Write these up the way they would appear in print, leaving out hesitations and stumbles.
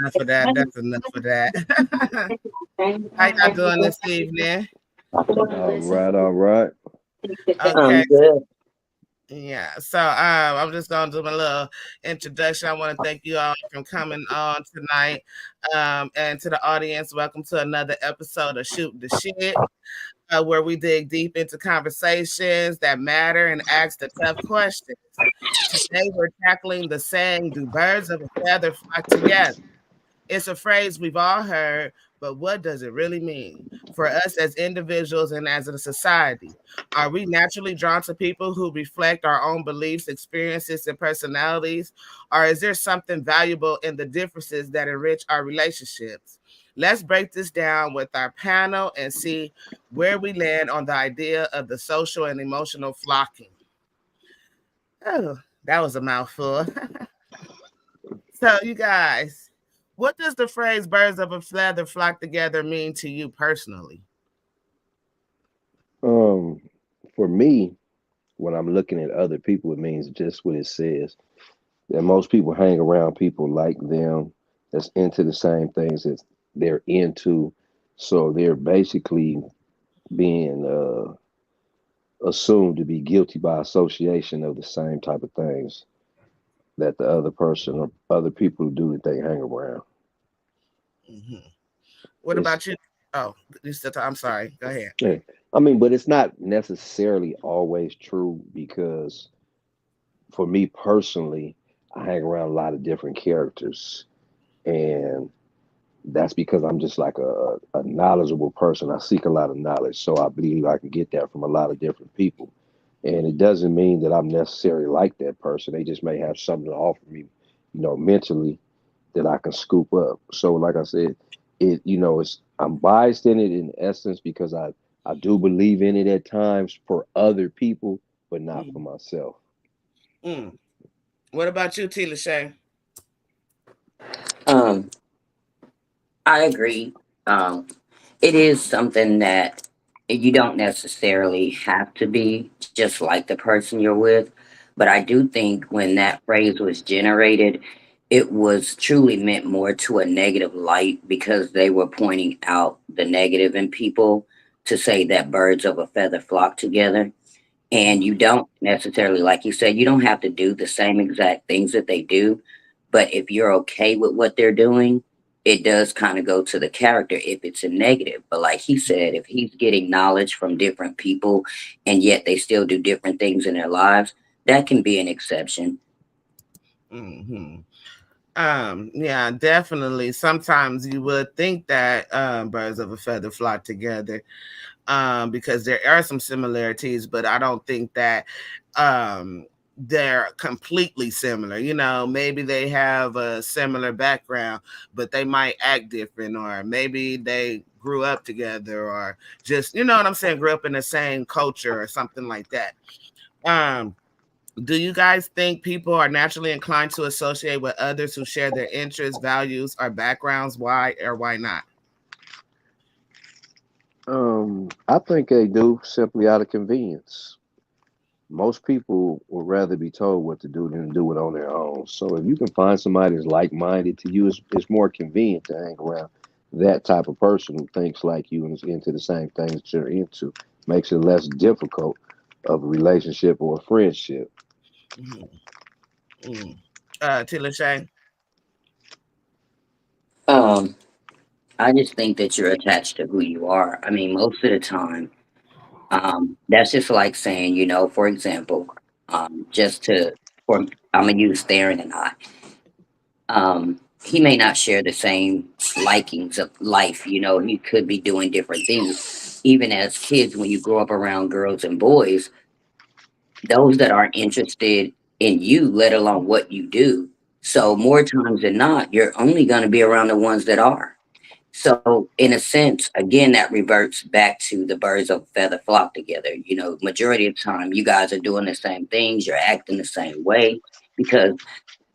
enough of that. That's enough of that. How y'all doing this evening? All right, all right. Okay. Good. Yeah, so I'm just gonna do my little introduction. I want to thank you all for coming on tonight, and to the audience, welcome to another episode of Shoot the Shit, where we dig deep into conversations that matter and ask the tough questions. Today, we're tackling the saying, "Do birds of a feather flock together?" It's a phrase we've all heard, but what does it really mean for us as individuals and as a society? Are we naturally drawn to people who reflect our own beliefs, experiences, and personalities? Or is there something valuable in the differences that enrich our relationships? Let's break this down with our panel and see where we land on the idea of the social and emotional flocking. Oh, that was a mouthful. So, you guys, what does the phrase birds of a feather flock together mean to you personally? Um, for me, when I'm looking at other people, it means just what it says. That most people hang around people like them, that's into the same things that they're into. So they're basically being assumed to be guilty by association of the same type of things that the other person or other people do that they hang around. Mhm. What It's about you? Oh, you still I'm sorry. Go ahead. yeah. I mean, but it's not necessarily always true because for me personally, I hang around a lot of different characters, and that's because I'm just like a knowledgeable person. I seek a lot of knowledge, so I believe I can get that from a lot of different people. And it doesn't mean that I'm necessarily like that person. They just may have something to offer me, mentally that I can scoop up. So, like I said, it's I'm biased in it in essence because I do believe in it at times for other people, but not for Mm. myself. Mm. What about you, T. Lachey? Um, I agree. Um, it is something that you don't necessarily have to be just like the person you're with. But I do think when that phrase was generated, it was truly meant more to a negative light because they were pointing out the negative in people to say that birds of a feather flock together. And you don't necessarily, like you said, you don't have to do the same exact things that they do. But if you're okay with what they're doing, it does kind of go to the character if it's a negative. But like he said, if he's getting knowledge from different people and yet they still do different things in their lives, that can be an exception. Hmm. Yeah, definitely. Sometimes you would think that birds of a feather flock together, because there are some similarities, but I don't think that they're completely similar. Maybe they have a similar background, but they might act different, or maybe they grew up together, or just, you know what I'm saying, grew up in the same culture or something like that. Um, do you guys think people are naturally inclined to associate with others who share their interests, values, or backgrounds? Why or why not? I think they do simply out of convenience. Most people would rather be told what to do than do it on their own. So if you can find somebody that's like minded to you, it's more convenient to hang around that type of person who thinks like you and is into the same things that you're into. Makes it less difficult of a relationship or a friendship. Mhm. Mm. Tilla Shay. Um, I just think that you're attached to who you are. I mean, most of the time, that's just like saying, for example, just to, for I'm gonna use Theron and I. He may not share the same likings of life. He could be doing different things. Even as kids, when you grow up around girls and boys, those that aren't interested in you, let alone what you do. So more times than not, you're only going to be around the ones that are. So, in a sense, again, that reverts back to the birds of a feather flock together. Majority of the time, you guys are doing the same things, you're acting the same way because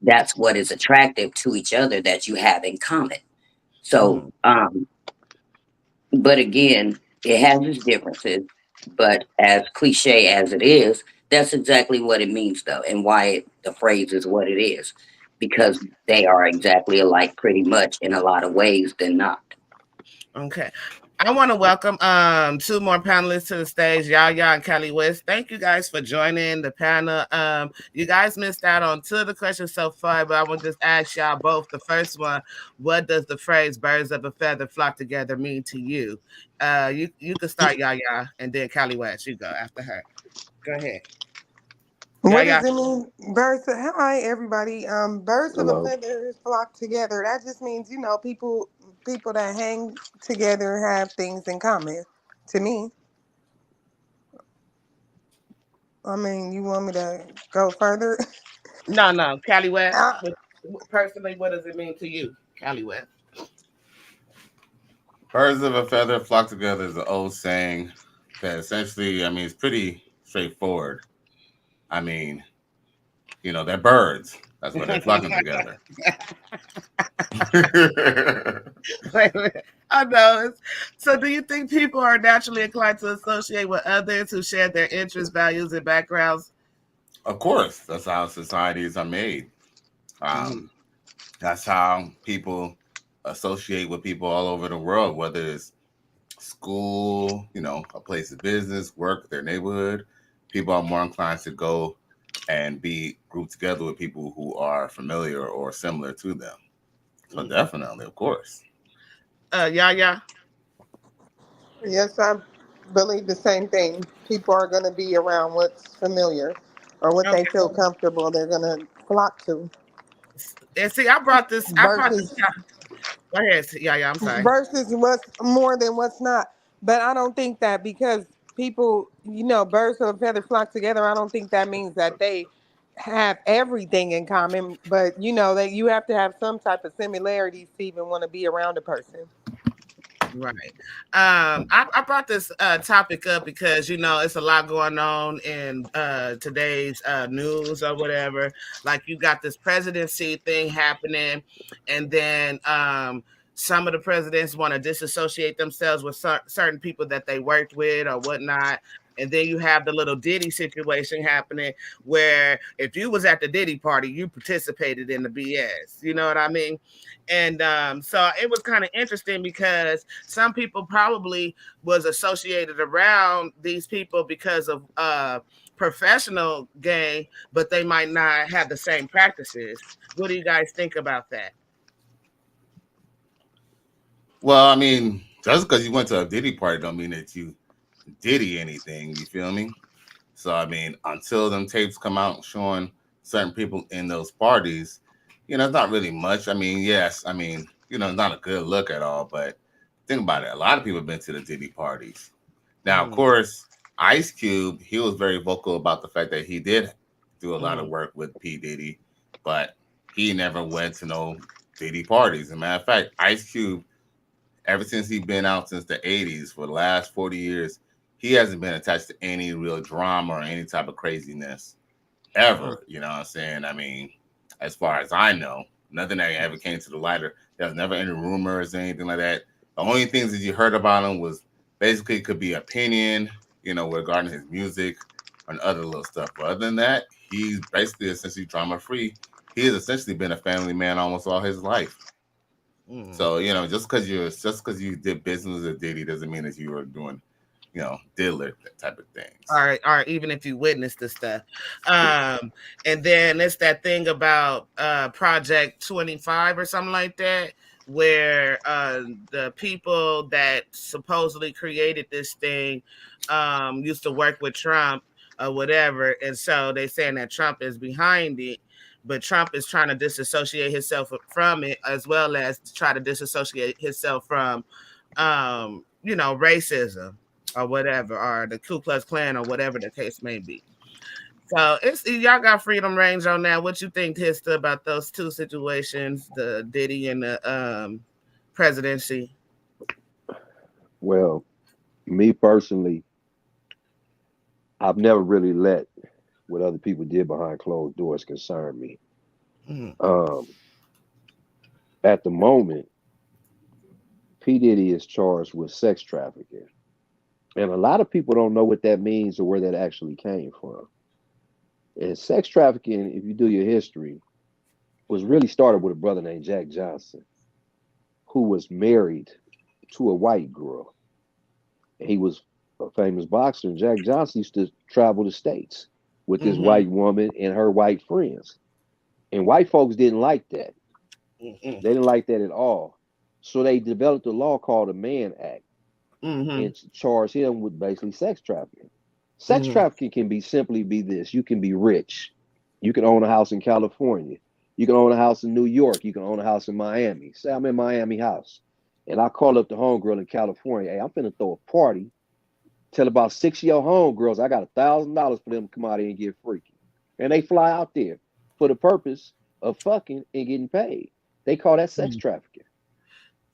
that's what is attractive to each other that you have in common. So, Mhm. but again, it has its differences. But as cliche as it is, that's exactly what it means, though, and why the phrase is what it is. because they are exactly alike pretty much in a lot of ways than not. Okay. I want to welcome two more panelists to the stage, Yaya and Kelly West. Thank you guys for joining the panel. You guys missed out on two of the questions so far, but I want to just ask y'all both. The first one, what does the phrase birds of a feather flock together mean to you? You can start Yaya and then Kelly West. You go after her. Go ahead. What Yaya. does it mean? Hi everybody. Birds of a Hello. feather flock together. That just means people that hang together have things in common. To me, I mean, you want me to go further? No, Kelly West. Uh, Personally, what does it mean to you, Kelly West? Birds of a feather flock together is an old saying that essentially, I mean, it's pretty straightforward. I mean, they're birds. That's why they're flocking together. Wait a minute. I know. So, do you think people are naturally inclined to associate with others who share their interests, values, and backgrounds? Of course, that's how societies are made. Mhm. Um, that's how people associate with people all over the world, whether it's school, a place of business, work, their neighborhood. People are more inclined to go and be grouped together with people who are familiar or similar to them. So Mhm. definitely, of course. Yeah. yes, I believe the same thing. People are going to be around what's familiar or what they Okay. feel comfortable. They're going to flock to And see, I brought this. I brought this. versus Go ahead. Yeah. I'm sorry. versus what's more than what's not. But I don't think that because people, birds of a feather flock together, I don't think that means that they have everything in common. But that you have to have some type of similarities to even want to be around a person. Right. I brought this topic up because it's a lot going on in today's news or whatever. Like you got this presidency thing happening, and then some of the presidents want to disassociate themselves with certain people that they worked with or whatnot. And then you have the little Diddy situation happening where if you was at the Diddy party, you participated in the BS. You know what I mean? And so it was kind of interesting because some people probably was associated around these people because of professional gain, but they might not have the same practices. What do you guys think about that? Well, I mean, just because you went to a Diddy party don't mean that you Diddy anything. You feel me? So I mean, until them tapes come out showing certain people in those parties, it's not really much. I mean, yes, I mean, it's not a good look at all. But think about it. A lot of people have been to the Diddy parties. Now, of Mm, course, Ice Cube, he was very vocal about the fact that he did do a lot of mm, work with P. Diddy, but he never went to no Diddy parties. As a matter of fact, Ice Cube, ever since he's been out since the 80s, for the last 40 years, he hasn't been attached to any real drama or any type of craziness mm, ever. You know what I'm saying? I mean, as far as I know, nothing that ever came to the light, or there was never any rumors or anything like that. The only things that you heard about him was basically could be opinion, regarding his music and other little stuff. But other than that, he's basically essentially drama free. He has essentially been a family man almost all his life. mm. So just because you did business with Diddy doesn't mean that you were doing, diddler type of things. Or even if you witness the stuff. And then it's that thing about Project 25 or something like that, where the people that supposedly created this thing used to work with Trump or whatever. And so they saying that Trump is behind it. But Trump is trying to disassociate himself from it, as well as try to disassociate himself from, racism or whatever, or the Ku Klux Klan or whatever the case may be. So it's y'all got freedom range on that. What you think, Tista, about those two situations, the Diddy and the presidency? Well, me personally, I've never really let what other people did behind closed doors concern me. Mm, Um, at the moment, P. Diddy is charged with sex trafficking. And a lot of people don't know what that means or where that actually came from. And sex trafficking, if you do your history, was really started with a brother named Jack Johnson, who was married to a white girl. He was a famous boxer, and Jack Johnson used to travel the states with this Mm-hmm. white woman and her white friends. And white folks didn't like that. Mm-hmm. They didn't like that at all. So they developed a law called the Mann Act Mm-hmm. and charged him with basically sex trafficking. Sex Mm-hmm. trafficking can be simply be this: you can be rich, you can own a house in California, you can own a house in New York, you can own a house in Miami. Say I'm in Miami house, and I call up the homegirl in California. Hey, I'm finna throw a party. Tell about 6 of your homegirls I got $1,000 for them to come out here and get freaky. And they fly out there for the purpose of fucking and getting paid. They call that sex trafficking.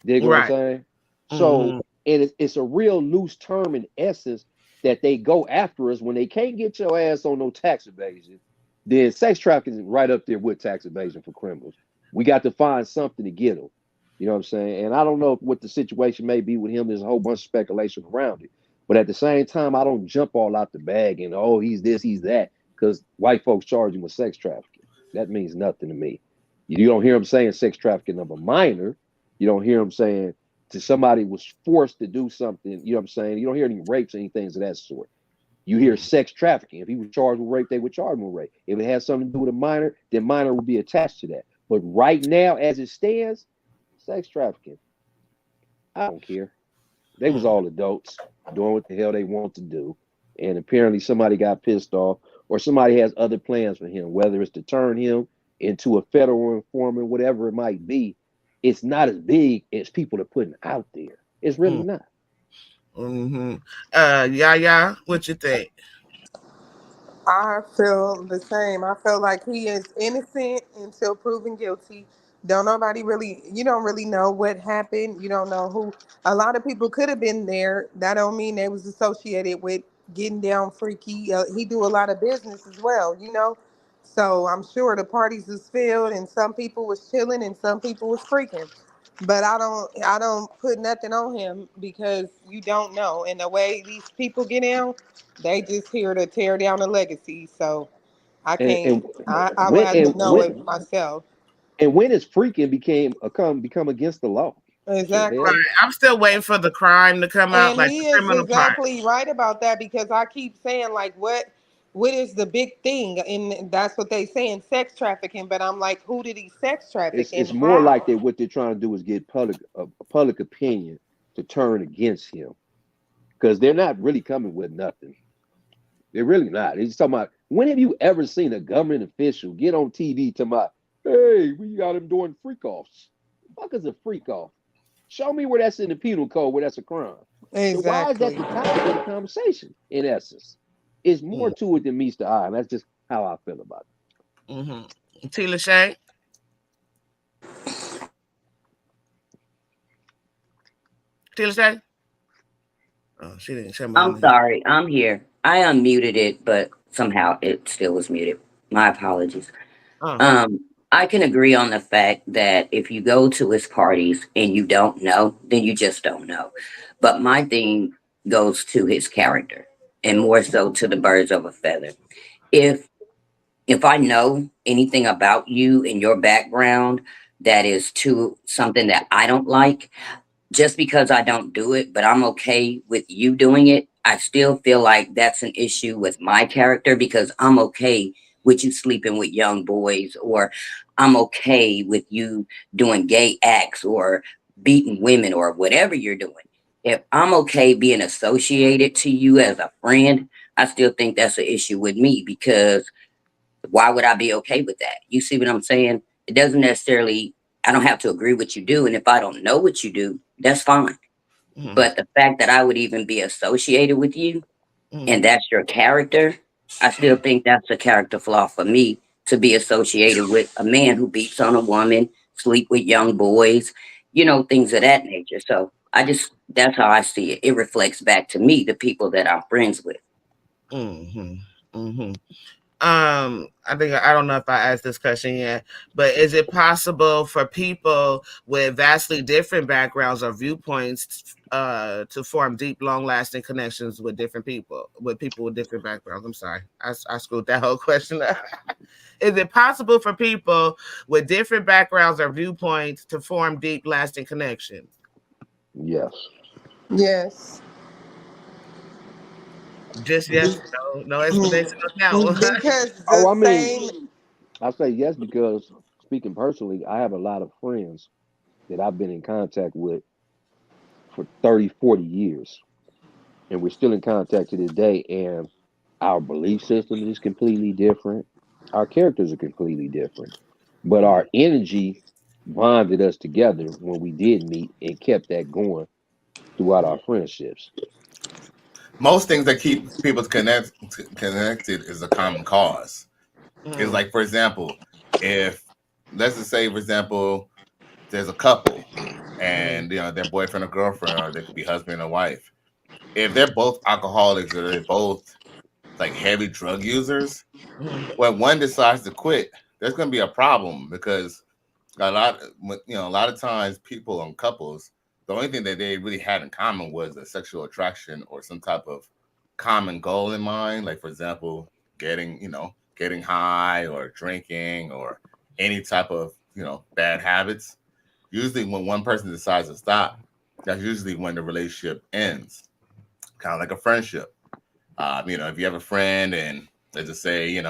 Dig what I'm Right. saying? So, Mm-hmm. and it's a real loose term in essence that they go after us when they can't get your ass on no tax evasion. Then sex trafficking is right up there with tax evasion for criminals. We got to find something to get them. You know what I'm saying? And I don't know what the situation may be with him. There's a whole bunch of speculation around it. But at the same time, I don't jump all out the bag and, oh, he's this, he's that, because white folks charge him with sex trafficking. That means nothing to me. You don't hear him saying sex trafficking of a minor. You don't hear him saying to somebody was forced to do something. You know what I'm saying? You don't hear any rapes, any things of that sort. You hear sex trafficking. If he was charged with rape, they would charge him with rape. If it has something to do with a minor, then minor would be attached to that. But right now, as it stands, sex trafficking, I don't care. They was all adults doing what the hell they want to do. And apparently somebody got pissed off or somebody has other plans for him, whether it's to turn him into a federal informant, whatever it might be. It's not as big as people are putting out there. It's really not. Mm-hmm. Yeah. What you think? I feel the same. I feel like he is innocent until proven guilty. Don't nobody really, you don't really know what happened. You don't know who. A lot of people could have been there. That don't mean they was associated with getting down freaky. He do a lot of business as well, you know. So I'm sure the parties was filled, and some people was chilling, and some people was freaking. But I don't put nothing on him because you don't know. And the way these people get down, they just here to tear down a legacy. So I And can't. and I would when have to and know when it myself. and when is freaking become against the law? The Right. Exactly. hell? I'm still waiting for the crime to come out, And like he the is criminal part. exactly right about that because I keep saying like what is the big thing? And that's what they say in sex trafficking. But I'm like, who did he sex traffic and It's more like how? that. What they're trying to do is get public opinion to turn against him because they're not really coming with nothing. They're really not. He's talking about when have you ever seen a government official get on TV talking about, hey, we got him doing freak offs? The fuck is a freak off? Show me where that's in the penal code where that's a crime. So why is that Exactly. the topic of the conversation? In essence, it's more to it than meets the eye, and that's just how I feel about Mm-hmm. Tila Shay. Tila Shay. Oh, she didn't say my I'm name. sorry, I'm here. I unmuted it, but somehow it still was muted. My apologies. Oh. Um, I can agree on the fact that if you go to his parties and you don't know, then you just don't know. But my thing goes to his character and more so to the birds of a feather. If if I know anything about you and your background that is to something that I don't like, just because I don't do it, but I'm okay with you doing it, I still feel like that's an issue with my character because I'm okay with you sleeping with young boys, or I'm okay with you doing gay acts or beating women or whatever you're doing. If I'm okay being associated to you as a friend, I still think that's an issue with me because why would I be okay with that? You see what I'm saying? It doesn't necessarily, I don't have to agree with you do. And if I don't know what you do, that's fine. Mm-hmm. But the fact that I would even be associated with you Mm-hmm. and that's your character, I still think that's a character flaw for me to be associated with a man who beats on a woman, sleep with young boys, things of that nature. So that's how I see it. It reflects back to me, the people that I'm friends with. Mm-hmm. Mm-hmm. I don't know if I asked this question yet, but is it possible for people with vastly different backgrounds or viewpoints to form deep, long-lasting connections with different people, with people with different backgrounds? I'm sorry, I screwed that whole question up. Is it possible for people with different backgrounds or viewpoints to form deep, lasting connections? Yes. Yes. Just yes, no, no explanation on that one. Because Oh, the I mean, same. I say yes because speaking personally, I have a lot of friends that I've been in contact with for 30, 40 years, and we're still in contact to this day. And our belief system is completely different. Our characters are completely different, but our energy bonded us together when we did meet and kept that going throughout our friendships. Most things that keep people connected is a common cause. It's Mhm, like, for example, if let's just say, for example, there's a couple, mhm, and their boyfriend or girlfriend, or they could be husband or wife. If they're both alcoholics or they're both like heavy drug users, mhm, when one decides to quit, there's going to be a problem because a lot of times people and couples, the only thing that they really had in common was a sexual attraction or some type of common goal in mind. Like, for example, getting high or drinking or any type of bad habits. Usually, when one person decides to stop, that's usually when the relationship ends. Kind of like a friendship. If you have a friend and let's just say,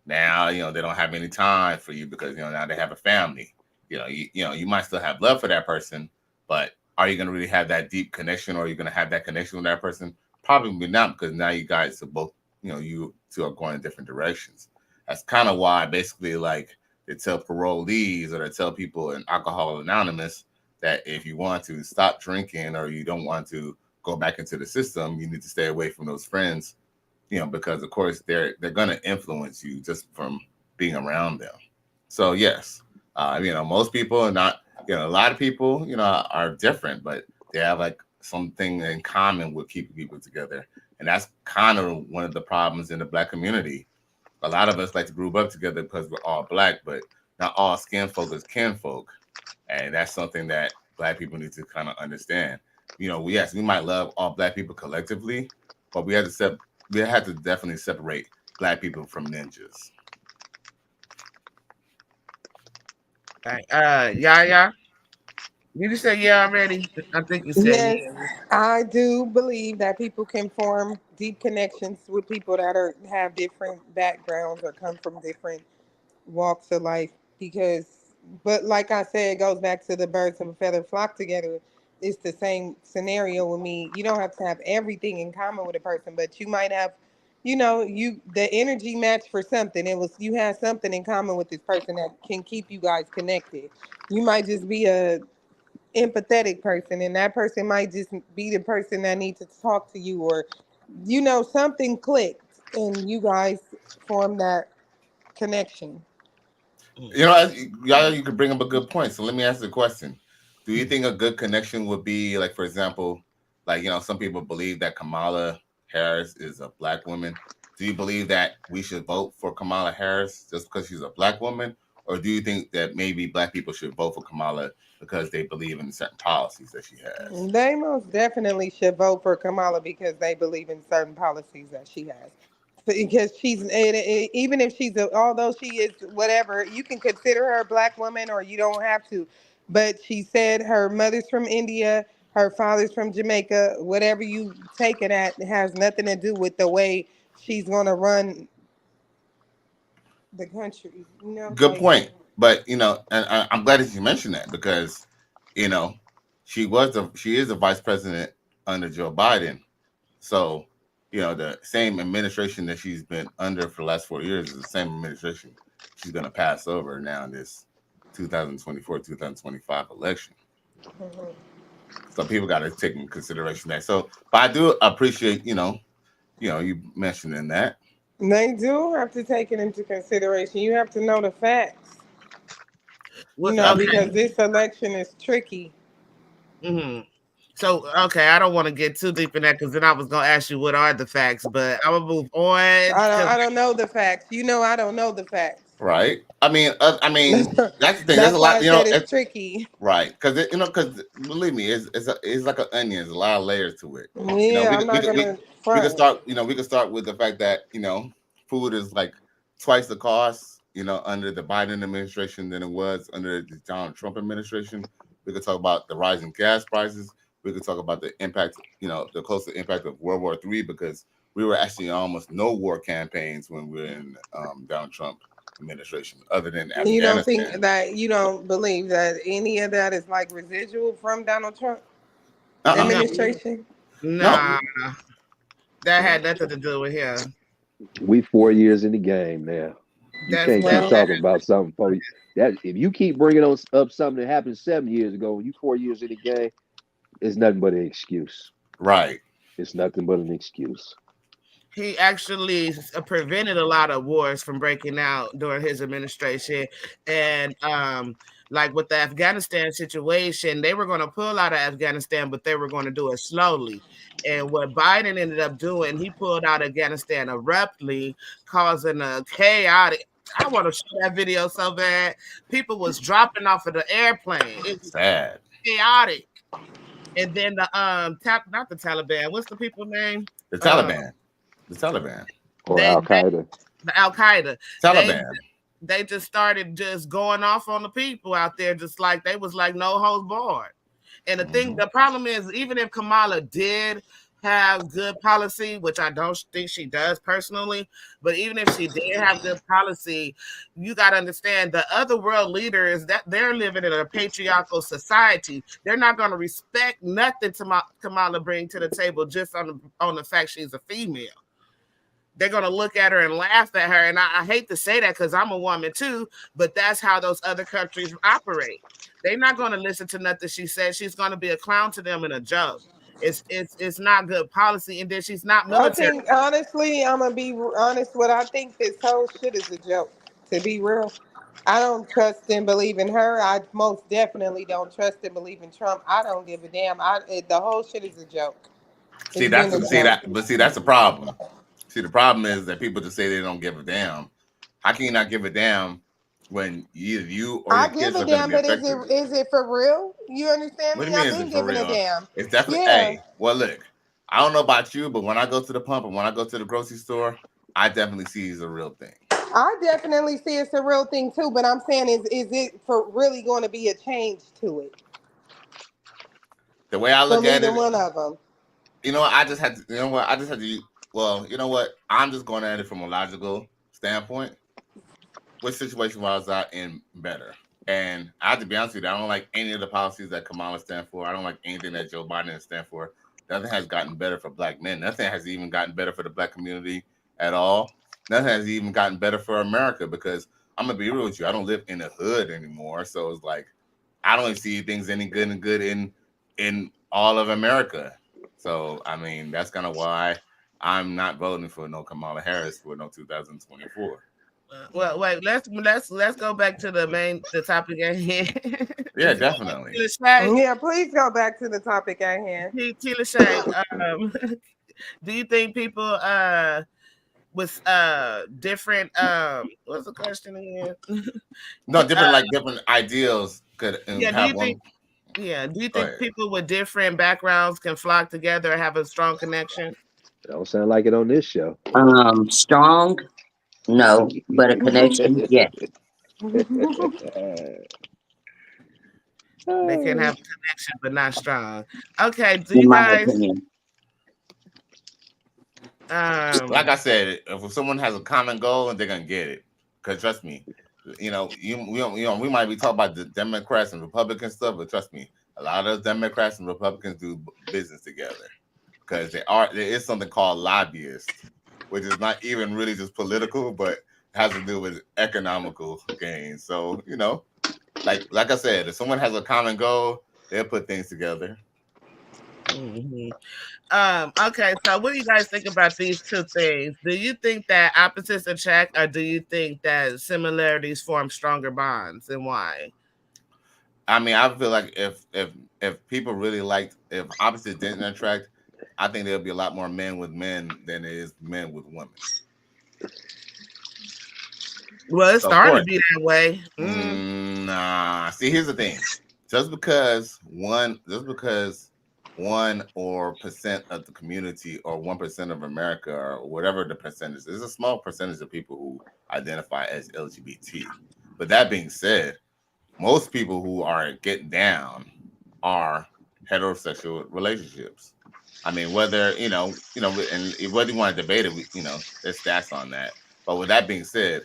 now they don't have any time for you because now they have a family. You might still have love for that person, but are you going to really have that deep connection, or are you going to have that connection with that person? Probably not, because now you guys are both, you two are going in different directions. That's kind of why basically, like, they tell parolees or they tell people in Alcohol Anonymous that if you want to stop drinking or you don't want to go back into the system, you need to stay away from those friends, because of course they're going to influence you just from being around them. So yes, most people are not. A lot of people, are different, but they have like something in common with keeping people together, and that's kind of one of the problems in the Black community. A lot of us like to group up together because we're all Black, but not all skin folk is kinfolk, and that's something that Black people need to kind of understand. Yes, we might love all Black people collectively, but we have to definitely separate Black people from ninjas. right. Yeah. Did you say yeah already? I think you said Yes, yeah. I do believe that people can form deep connections with people that have different backgrounds or come from different walks of life. Because, but like I said, it goes back to the birds of a feather flock together. It's the same scenario with me. You don't have to have everything in common with a person, but you might have, the energy match for something. It was you had something in common with this person that can keep you guys connected. You might just be a empathetic person, and that person might just be the person that needs to talk to you, or something clicked and you guys form that connection. You know, you could bring up a good point. So let me ask you a question. Do you think a good connection would be, like, for example, like, some people believe that Kamala Harris is a Black woman. Do you believe that we should vote for Kamala Harris just because she's a Black woman? Or do you think that maybe Black people should vote for Kamala because they believe in certain policies that she has? They most definitely should vote for Kamala because they believe in certain policies that she has. Because even if although she is whatever, you can consider her a Black woman or you don't have to. But she said her mother's from India, her father's from Jamaica. Whatever you take it at, it has nothing to do with the way she's going to run the country. Good Like. point. But and I'm glad that you mentioned that because you know she is the vice president under Joe Biden. So the same administration that she's been under for the last 4 years is the same administration she's going to pass over now in this 2024-2025 election. Mhm. So people got to take in consideration that. So, but I do appreciate you mentioning that. They do have to take it into consideration. You have to know the facts, What? Okay. because this election is tricky. Hmm. So okay, I don't want to get too deep in that because then I was gonna ask you what are the facts, but I'm gonna move on because I don't know the facts. I don't know the facts. Right. I mean, that's the thing. There's a That's why lot. I said it's tricky. Right, because believe me, it's like an onion. There's a lot of layers to it. Yeah, I'm not gonna We could front. start. We could start with the fact that food is like twice the cost, under the Biden administration than it was under the Donald Trump administration. We could talk about the rising gas prices. We could talk about the impact, the closer impact of World War III, because we were actually in almost no war campaigns when we were in Donald Trump administration, other than You don't think Afghanistan. that you don't believe that any of that is like residual from Donald Trump Uh-uh. No, administration? No. nah, that had nothing to do with him. We 4 years in the game now. You That's can't that keep Well, that talking about something for that. If you keep bringing up something that happened 7 years ago, when you 4 years in the game, it's nothing but an excuse. Right. It's nothing but an excuse. he actually prevented a lot of wars from breaking out during his administration. And like with the Afghanistan situation, they were going to pull out of Afghanistan, but they were going to do it slowly. And what Biden ended up doing, he pulled out Afghanistan abruptly, causing a chaotic. I want to show that video so bad. People was dropping off of the airplane. It was Sad. chaotic. And then the not the Taliban. What's the people name? The Uh, Taliban. The Taliban. Or they Al Qaeda. the Al Qaeda. They Taliban. they just started just going off on the people out there, just like they was like no holds barred. And Mhm. the problem is, even if Kamala did have good policy, which I don't think she does personally, but even if she did have good policy, you got to understand the other world leaders that they're living in a patriarchal society. They're not going to respect nothing Kamala bring to the table just on the fact she's a female. They're going to look at her and laugh at her. And I hate to say that because I'm a woman too, but that's how those other countries operate. They're not going to listen to nothing she says. She's going to be a clown to them and a joke. It's not good policy, and then she's not I military. think honestly, I'm gonna be honest. What I think this whole shit is a joke. To be real, I don't trust and believe in her. I most definitely don't trust and believe in Trump. I don't give a damn. The whole shit is a joke. See, It's been a joke. that's the problem. See, the problem is that people just say they don't give a damn. How can you not give a damn when either you or I your give kids a are going to damn, be but affected? is it for real? You understand What do me? you mean? I've Is been it for giving a real? damn. It's definitely. Yeah. Hey, well, look, I don't know about you, but when I go to the pump and when I go to the grocery store, I definitely see it's a real thing. I definitely see it's a real thing too, but I'm saying is it for really going to be a change to it The way I look from at either it, one of them? I just had to. You know what? I just had to. Well, you know what? I'm just going at it from a logical standpoint. Which situation was I in better? And I have to be honest with you, I don't like any of the policies that Kamala stand for. I don't like anything that Joe Biden stand for. Nothing has gotten better for black men. Nothing has even gotten better for the black community at all. Nothing has even gotten better for America because I'm gonna be real with you. I don't live in the hood anymore, so it's like I don't see things any good in all of America. So I mean, that's kind of why I'm not voting for no Kamala Harris for no 2024. Well, wait. Let's go back to the topic at hand. Yeah, definitely. Tila Shay, Yeah, please go back to the topic at hand. Tila Shay, do you think people with different what's the question again? No, different uh, like different ideals could yeah, do have you think one. do you Go think ahead. people with different backgrounds can flock together and have a strong connection? Don't sound like it on this show. Strong, no, but a connection, yes. They can have a connection but not strong. Okay, do In you my guys opinion. Like um I said, if someone has a common goal, they're gonna get it. Cause trust me, we might be talking about the Democrats and Republicans stuff, but trust me, a lot of those Democrats and Republicans do business together because there is something called lobbyists, which is not even really just political, but has to do with economical gain. So like I said, if someone has a common goal, they'll put things together. mhm. Okay, so what do you guys think about these two things? Do you think that opposites attract, or do you think that similarities form stronger bonds, and why? I mean, I feel like if people really liked if opposites didn't attract, I think there'll be a lot more men with men than there is men with women. Well, it's So of starting to course, be that way. nah. See, here's the thing: just because 1 or percent of the community or 1% of America or whatever the percentage is. There's a small percentage of people who identify as LGBT. But that being said, most people who are getting down are heterosexual relationships. I mean, whether and whether you want to debate it, there's stats on that. But with that being said,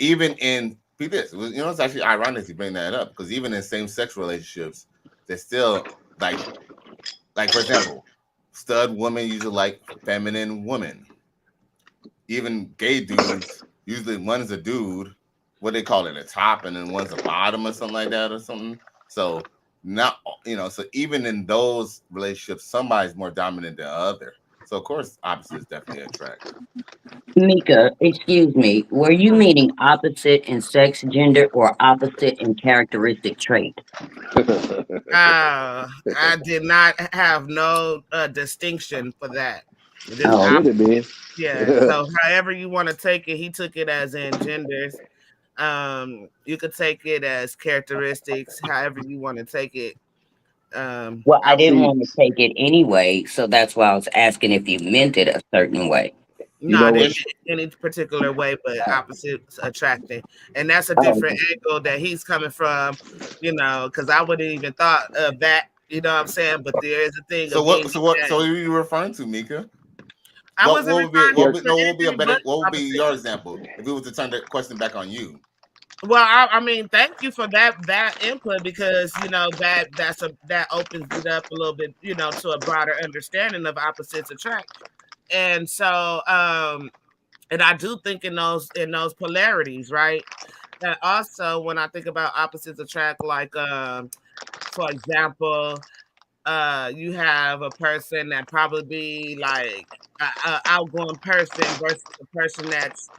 even in this, it's actually ironic to bring that up because even in same-sex relationships, there's still like for example, stud women usually like feminine women. Even gay dudes, usually one's a dude, what they call it, a top, and then one's a bottom or something like that or something. So not so even in those relationships, somebody's more dominant than the other. So of course, opposites definitely attract. Mika, excuse me, were you meaning opposite in sex, gender, or opposite in characteristic trait? I did not have no distinction for that. Just Oh, Get it, man. yeah. So however you want to take it, he took it as in genders. You could take it as characteristics, however you want to take it. well, I I didn't See, want to take it anyway, so that's why I was asking if you meant it a certain way. you no, I know didn't what's mean any particular way, but Oh, opposites attracting, and that's a oh, different angle that he's coming from. Because I wouldn't even thought of that. You know what I'm saying? But there is a thing So of yin what? So what? and So yang. what are you referring to, Mika? I wasn't What would be referring what to would character? no what would be a anything better but what would be opposite. your example if we were to turn the question back on you? Well, I mean, thank you for that input because that opens it up a little bit, to a broader understanding of opposites attract. And so, and I do think in those polarities, right? And also, when I think about opposites attract, like for example, you have a person that probably be like a outgoing person versus a person that's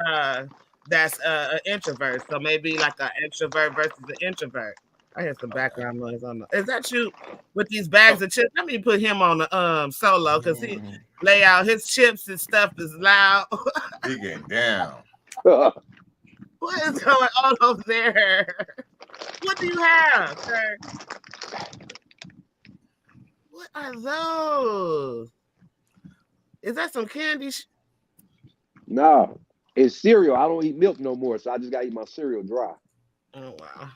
an introvert. So maybe like an extrovert versus an introvert. I hear some Okay. background noise on the. Is that you with these bags Oh. of chips? Let me put him on the solo because he lay out his chips and stuff is loud. He getting down. What is going on over there? What do you have, sir? What are those? Is that some candy? No, it's cereal. I don't eat milk no more, so I just gotta eat my cereal dry. Oh wow.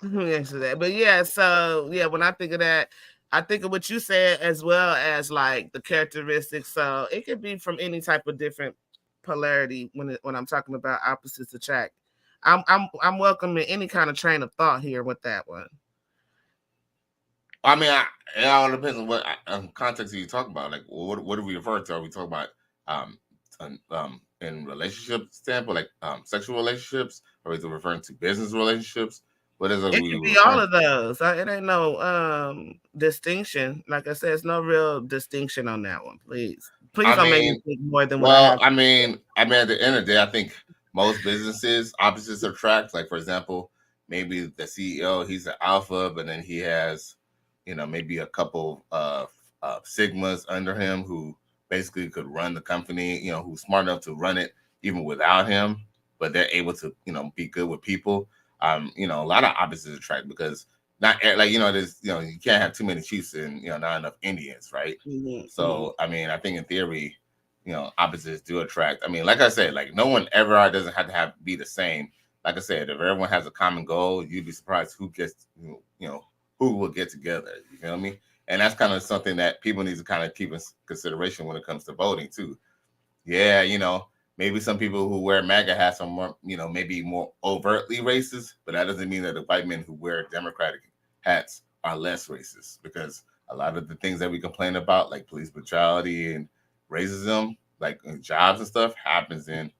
Let me answer that. But yeah, so yeah, when I think of that, I think of what you said as well as like the characteristics. So it could be from any type of different polarity when I'm talking about opposites attract. I'm welcoming any kind of train of thought here with that one. I mean, it all depends on what context are you talking about. Like, what are we referring to? Are we talking about um, in relationship standpoint, like sexual relationships, or is it referring to business relationships? What is it It we could be all referring of to? those. It ain't no distinction. Like I said, it's no real distinction on that one. Please I don't make me mean, think more than what I well, have. I mean, at the end of the day, I think most businesses opposites attract. Like, for example, maybe the CEO, he's an alpha, but then he has, maybe a couple of sigmas under him who basically could run the company. Who's smart enough to run it even without him, but they're able to, be good with people. A lot of opposites attract because like there's you can't have too many chiefs and not enough Indians, right? Mhm, mhm. So I mean, I think in theory, opposites do attract. I mean, like I said, like no one ever doesn't have to be the same. Like I said, if everyone has a common goal, you'd be surprised who gets who will get together. You feel me? And that's kind of something that people need to kind of keep in consideration when it comes to voting too. Yeah, maybe some people who wear MAGA hats are more, maybe more overtly racist, but that doesn't mean that the white men who wear Democratic hats are less racist because a lot of the things that we complain about, like police brutality and racism, like in jobs and stuff, happens in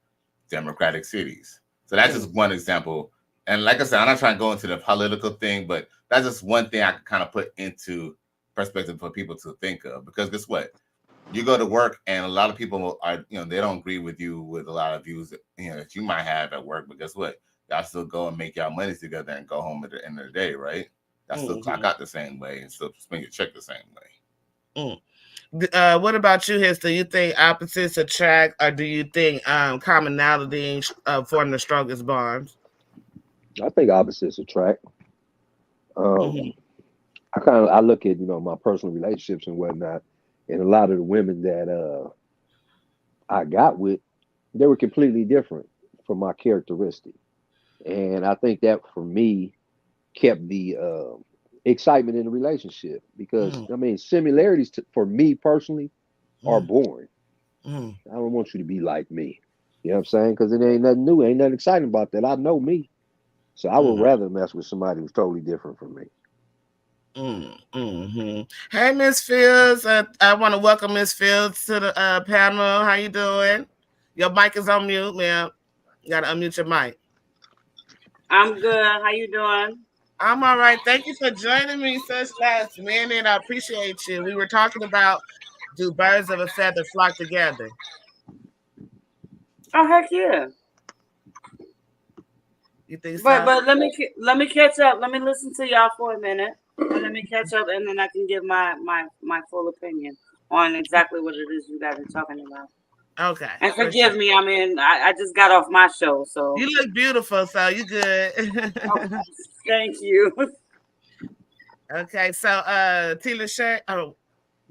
Democratic cities. So that's Mm. just one example. And like I said, I'm not trying to go into the political thing, but that's just one thing I can kind of put into perspective for people to think of. Because guess what? You go to work and a lot of people are, they don't agree with you with a lot of views that, that you might have at work. But guess what? Y'all still go and make y'all money together and go home at the end of the day, right? Y'all still clock Mhm, out the same way and still spend your check the same way. mm. What about you, His? Do you think opposites attract, or do you think commonality form the strongest bonds? I think opposites attract. Um, Hmm. I look at my personal relationships and whatnot, and a lot of the women that I got with, they were completely different from my characteristic, and I think that for me kept the excitement in the relationship because Mm, I mean similarities for me personally are mm, boring. mm, I don't want you to be like me. You know what I'm saying? Because it ain't nothing new, ain't nothing exciting about that. I know me, so I would mm, rather mess with somebody who's totally different from me. Hey, Miss Fields. I want to welcome Miss Fields to the panel. How you doing? Your mic is on mute, ma'am. You gotta unmute your mic. I'm good. How you doing? I'm all right. Thank you for joining me such last minute. I appreciate you. We were talking about do birds of a feather flock together? Oh heck yeah! You think But so? let me catch up. Let me listen to y'all for a minute, and let me catch up, and then I can give my full opinion on exactly what it is you guys are talking about. Okay, And for sure. forgive me. I mean, I just got off my show, so You look beautiful, so you good. oh, thank you. Okay, so Tila Shay. Oh,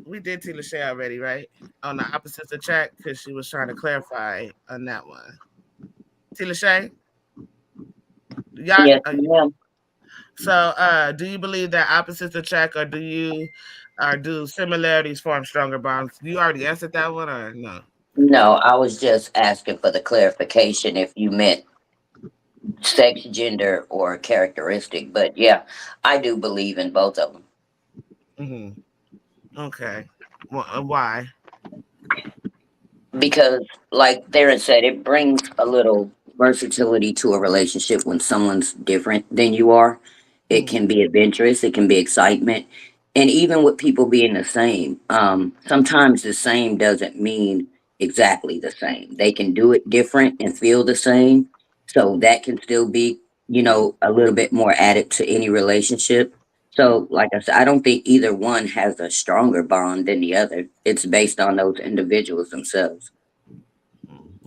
we did Tila Shay already, right? On the opposites attract because she was trying to clarify on that one. Tila Shay, y'all. Yes, ma'am. So, do you believe that opposites attract, or do similarities form stronger bonds? You already answered that one, or no? No, I was just asking for the clarification if you meant sex, gender, or characteristic. But yeah, I do believe in both of them. Hmm. Okay. Why? Because like Theron said, it brings a little versatility to a relationship when someone's different than you are. It Mm, can be adventurous, it can be excitement, and even with people being the same, sometimes the same doesn't mean exactly the same. They can do it different and feel the same, so that can still be, a little bit more added to any relationship. So, like I said, I don't think either one has a stronger bond than the other. It's based on those individuals themselves.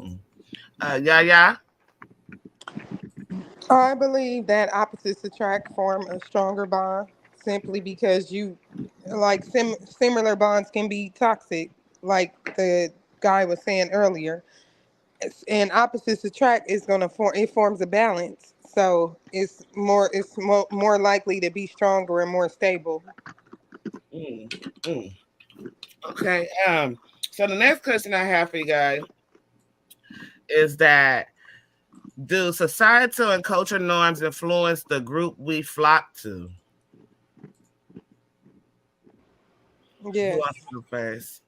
mm. Yeah, yeah. I believe that opposites attract form a stronger bond simply because like similar bonds can be toxic, like the guy was saying earlier. And opposites attract is going to form, it forms a balance. So more likely to be stronger and more stable. Mm, mm. Okay. So the next question I have for you guys is that do societal and culture norms influence the group we flock to? Who Yes. wants to go first?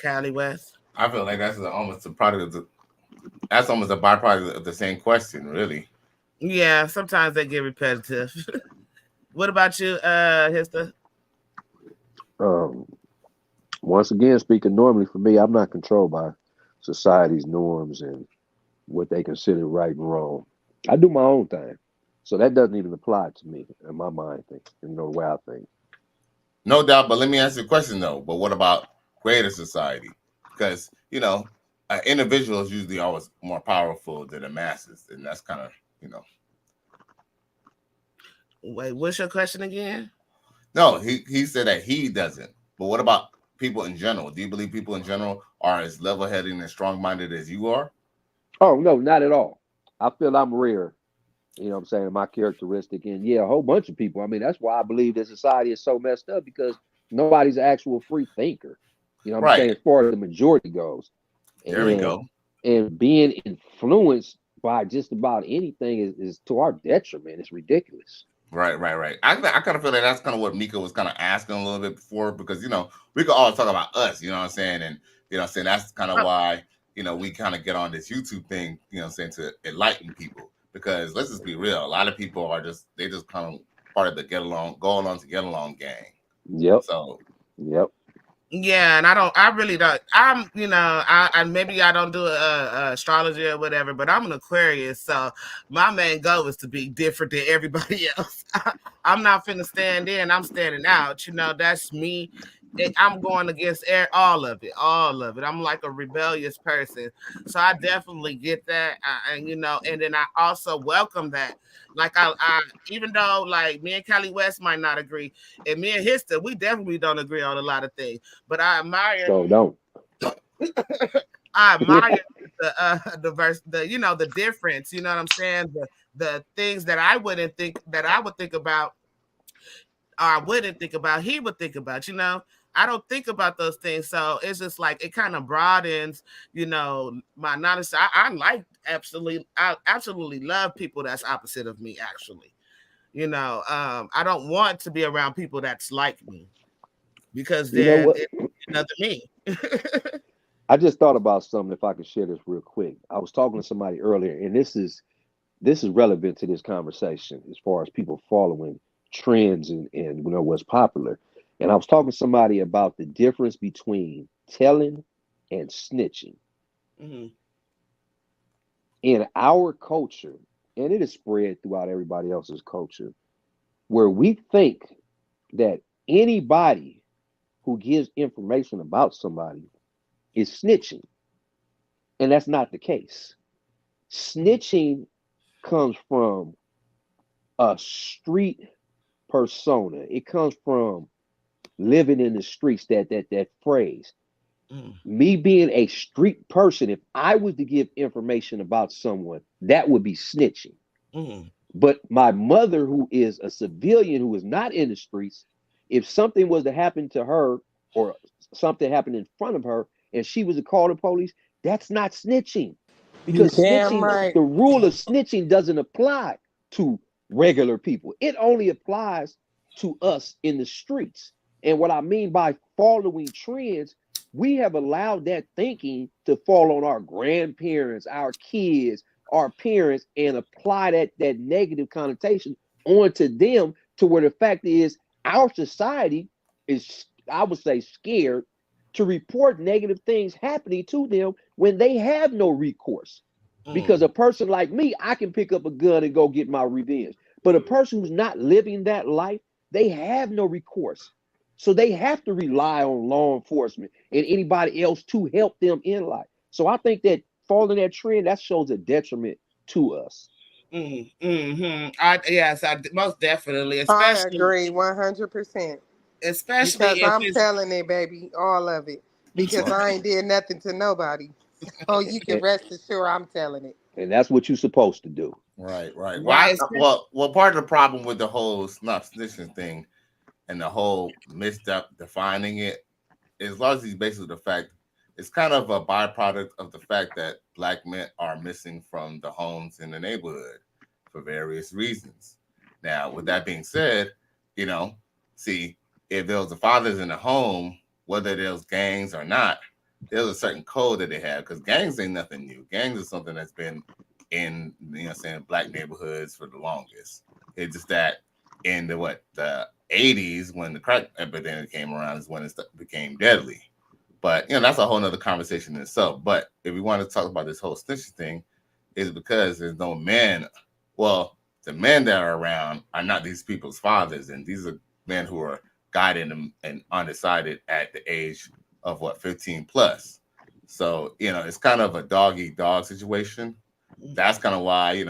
Cali West. I feel like almost a product of that's almost a byproduct of the same question, really. Yeah, sometimes they get repetitive. What about you, Hister? Um, Once again, speaking normally for me, I'm not controlled by society's norms and what they consider right and wrong. I do my own thing, so that doesn't even apply to me in my mind. The way I think. No doubt, but let me ask you a question though. But what about greater society? Because an individual is usually always more powerful than the masses, and that's kind of you know. Wait, what's your question again? No, he said that he doesn't. But what about people in general? Do you believe people in general are as level-headed and strong minded as you are? Oh no, not at all. I feel I'm rare. You know what I'm saying? My characteristic, and yeah, a whole bunch of people. I mean, that's why I believe that society is so messed up because nobody's an actual free thinker. You know what I'm Right. saying? As far as the majority goes, There we and go. being influenced by just about anything is to our detriment. It's ridiculous. Right. I kind of feel like that's kind of what Mika was kind of asking a little bit before because we could all talk about us, you know what I'm saying, and I'm saying that's kind of Oh, why we kind of get on this YouTube thing, what I'm saying, to enlighten people because let's just be real, a lot of people are just kind of part of the go along to get along gang. Yep, So yep. yeah, and I really don't. I maybe I don't do astrology or whatever, but I'm an Aquarius, so my main goal is to be different than everybody else. I'm not finna stand in. I'm standing out. That's me. I'm going against all of it, all of it. I'm like a rebellious person, so I definitely get that, and and then I also welcome that. Like I even though like me and Cali West might not agree, and me and Hista, we definitely don't agree on a lot of things, but So don't. I admire the verse, the difference. You know what I'm saying? The things that I wouldn't think that I would think about, or I wouldn't think about, he would think about. I don't think about those things, so it's just like it kind of broadens, my knowledge. I absolutely love people that's opposite of me. Actually, I don't want to be around people that's like me because You know then what? it's another me. I just thought about something. If I could share this real quick, I was talking to somebody earlier, and this is relevant to this conversation as far as people following trends and what's popular. And I was talking to somebody about the difference between telling and snitching Mhm, in our culture, and it is spread throughout everybody else's culture, where we think that anybody who gives information about somebody is snitching, and that's not the case. Snitching comes from a street persona. It comes from living in the streets. That phrase. mhm, Me being a street person, if I was to give information about someone, that would be snitching. mhm, But my mother, who is a civilian who is not in the streets, if something was to happen to her or something happened in front of her and she was to call the police, that's not snitching. You Because damn snitching, right. the rule of snitching doesn't apply to regular people. It only applies to us in the streets. And what I mean by following trends, we have allowed that thinking to fall on our grandparents, our kids, our parents, and apply that negative connotation onto them, to where the fact is our society is, I would say, scared to report negative things happening to them when they have no recourse. Because mhm, a person like me, I can pick up a gun and go get my revenge. But a person who's not living that life, they have no recourse. So they have to rely on law enforcement and anybody else to help them in life. So I think that following that trend, that shows a detriment to us. mhm, mhm. Yes, most definitely, I especially agree 100%. Because especially if I'm it's telling it, baby, all of it. Because I ain't did nothing to nobody. So you can And, rest assured I'm telling it. and that's what you're supposed to do. Right, right. Well, right. part of the problem with the whole snuff snitching thing and the whole misstep defining it is largely basically the fact it's kind of a byproduct of the fact that black men are missing from the homes in the neighborhood for various reasons. Now, with that being said, you know, see, if there was the fathers in the home, whether there's gangs or not, there's a certain code that they have because gangs ain't nothing new. Gangs is something that's been in saying black neighborhoods for the longest. It's just that in the 80s when the crack epidemic came around is when it became deadly. But that's a whole nother conversation in itself. But if we want to talk about this whole snitching thing, is because there's no men. Well, the men that are around are not these people's fathers, and these are men who are guiding them and undecided at the age of 15 plus. So it's kind of a dog eat dog situation. That's kind of why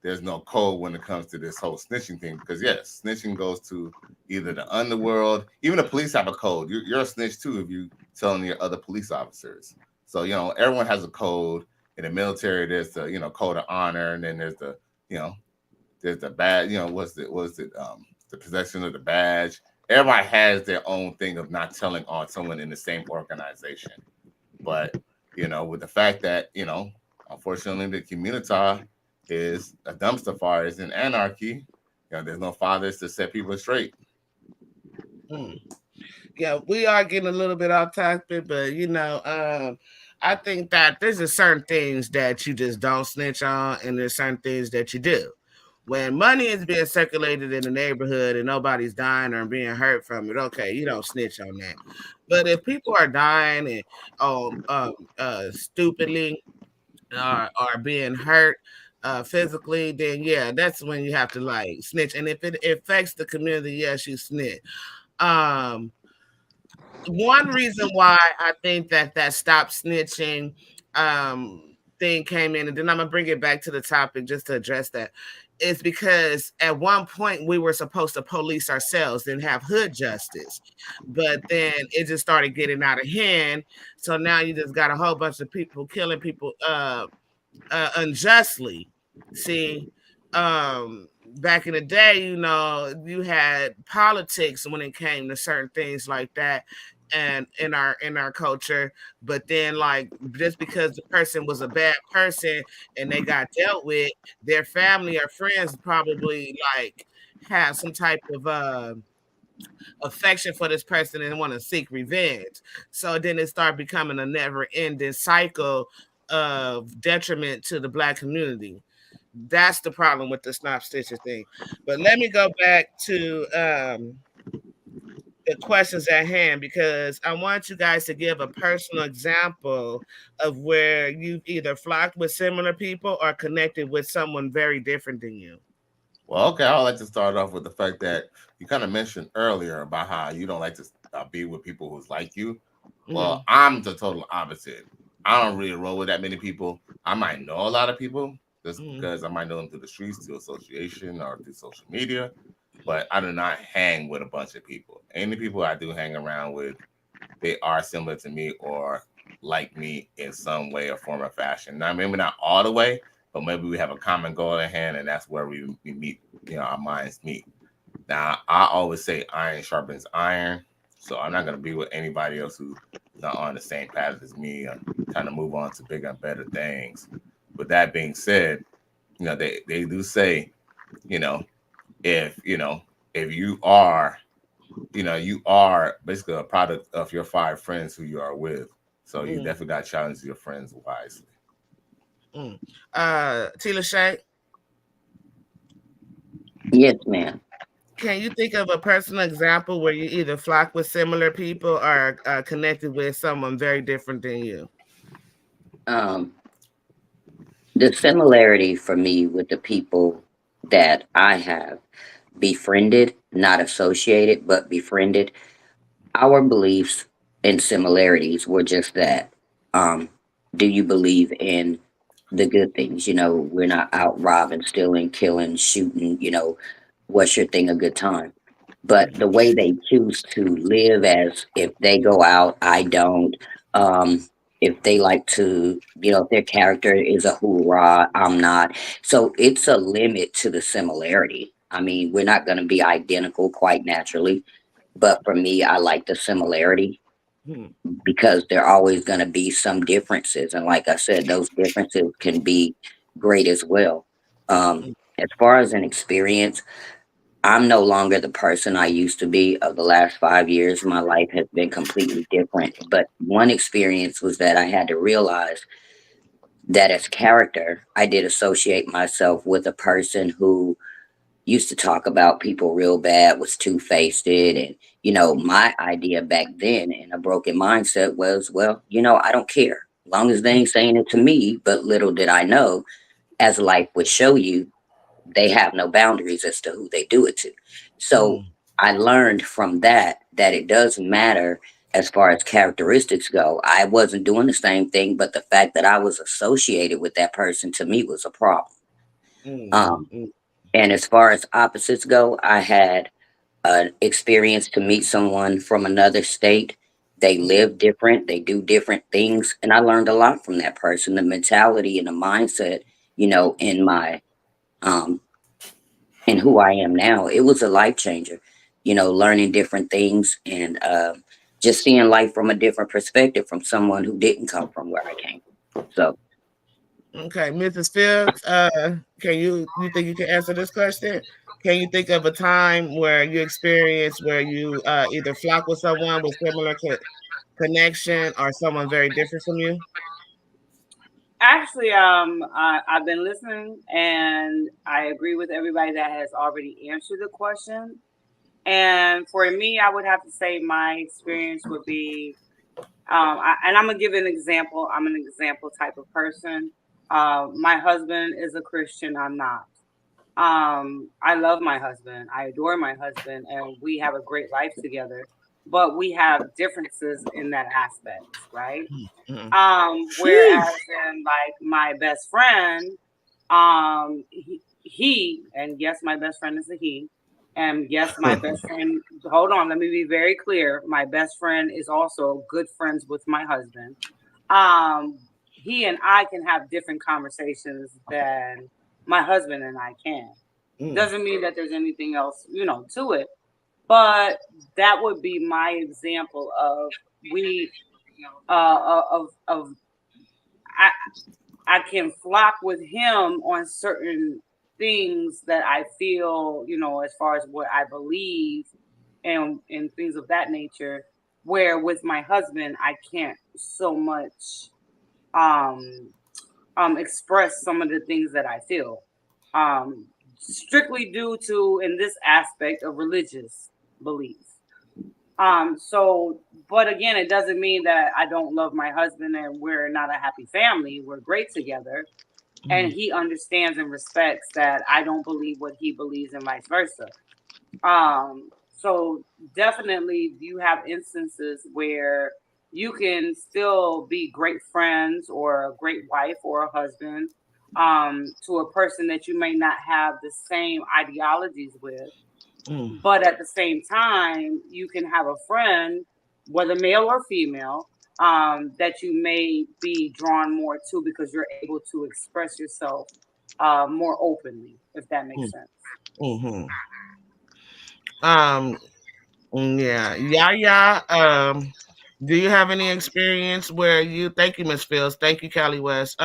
there's no code when it comes to this whole snitching thing, because yes, snitching goes to either the underworld. Even the police have a code. You're a snitch too if you telling your other police officers. So everyone has a code. In the military, there's the code of honor, and then you know there's the badge. The possession of the badge. Everybody has their own thing of not telling on someone in the same organization. But with the fact that unfortunately the community is a dumpster fire, is in anarchy. There's no fathers to set people straight. Mm. Yeah, we are getting a little bit off topic, but I think that there's just certain things that you just don't snitch on, and there's certain things that you do. When money is being circulated in the neighborhood and nobody's dying or being hurt from it, okay, you don't snitch on that. But if people are dying and stupidly are being hurt physically, then yeah, that's when you have to like snitch. And if it affects the community, yes, you snitch. Um, one reason why I think that stop snitching thing came in, and then I'm gonna bring it back to the topic just to address that, is because at one point we were supposed to police ourselves and have hood justice, but then it just started getting out of hand. So now you just got a whole bunch of people killing people unjustly. See, back in the day, you had politics when it came to certain things like that, and in our culture. But then, like, just because the person was a bad person and they got dealt with, their family or friends probably like have some type of affection for this person and want to seek revenge. So then it started becoming a never ending cycle of detriment to the black community. That's the problem with the snap stitcher thing. But let me go back to the questions at hand, because I want you guys to give a personal example of where you've either flocked with similar people or connected with someone very different than you. Well, okay, I'd like to start off with the fact that you kind of mentioned earlier about how you don't like to be with people who's like you. Well, Mm, I'm the total opposite. I don't really roll with that many people. I might know a lot of people just mm, because I might know them through the streets, through association, or through social media, but I do not hang with a bunch of people. Any people I do hang around with, they are similar to me or like me in some way or form or fashion. Now, maybe not all the way, but maybe we have a common goal at hand, and that's where we meet. Our minds meet. Now, I always say iron sharpens iron, so I'm not gonna be with anybody else who's not on the same path as me or trying to move on to bigger and better things. With that being said, they do say, you know, if you are basically a product of your five friends who you are with. So you mm, definitely got to challenge your friends wisely. mm. Tila Shay, Yes, ma'am. can you think of a personal example where you either flock with similar people or connected with someone very different than you? Um, the similarity for me with the people that I have befriended, not associated, but befriended, our beliefs and similarities were just that. Um, do you believe in the good things? We're not out robbing, stealing, killing, shooting. What's your thing a good time? But the way they choose to live, as if they go out, I don't. Um, if they like to, if their character is a hoorah, I'm not. So it's a limit to the similarity. I mean, we're not going to be identical quite naturally, but for me, I like the similarity Mm, because there are always going to be some differences. And like I said, those differences can be great as well. mm, As far as an experience, I'm no longer the person I used to be. Of the last 5 years, my life has been completely different. But one experience was that I had to realize that as character, I did associate myself with a person who used to talk about people real bad, was two-faced, and my idea back then in a broken mindset was, well, I don't care, long as they ain't saying it to me. But little did I know, as life would show you, they have no boundaries as to who they do it to. So mm, I learned from that it does matter as far as characteristics go. I wasn't doing the same thing, but the fact that I was associated with that person to me was a problem. mm, um, mm, and as far as opposites go, I had an experience to meet someone from another state. They mm, live different, they do different things, and I learned a lot from that person. The mentality and the mindset, in my um in who I am now, it was a life changer. Learning different things and just seeing life from a different perspective from someone who didn't come from where I came from. So Okay, Mrs. Fields, can you think you can answer this question? Can you think of a time where you experienced where you either flock with someone with similar connection or someone very different from you? Actually, I've been listening, and I agree with everybody that has already answered the question. And for me, I would have to say my experience would be, and I'm gonna give an example. I'm an example type of person. My husband is a Christian. I'm not. I love my husband. I adore my husband, and we have a great life together. but we have differences in that aspect, right? Mm-hmm. Whereas Sheesh. in like my best friend, he and yes, my best friend is a he, and yes, my best friend. Hold on, let me be very clear. My best friend is also good friends with my husband. Um, he and I can have different conversations than my husband and I can. Mm. Doesn't mean that there's anything else, to it, but that would be my example of we of I can flock with him on certain things that I feel, as far as what I believe and things of that nature. Where with my husband, I can't so much um express some of the things that I feel. Strictly due to in this aspect of religious beliefs. So but again, it doesn't mean that I don't love my husband and we're not a happy family. We're great together and Mm. he understands and respects that I don't believe what he believes and vice versa. So definitely you have instances where you can still be great friends or a great wife or a husband to a person that you may not have the same ideologies with, Mm. but at the same time you can have a friend, whether male or female, that you may be drawn more to because you're able to express yourself more openly, if that makes Mm. sense. Mm-hmm. Um, yeah, yeah, yeah. Do you have any experience where you? Thank you, Miss Fields. Thank you, Callie West.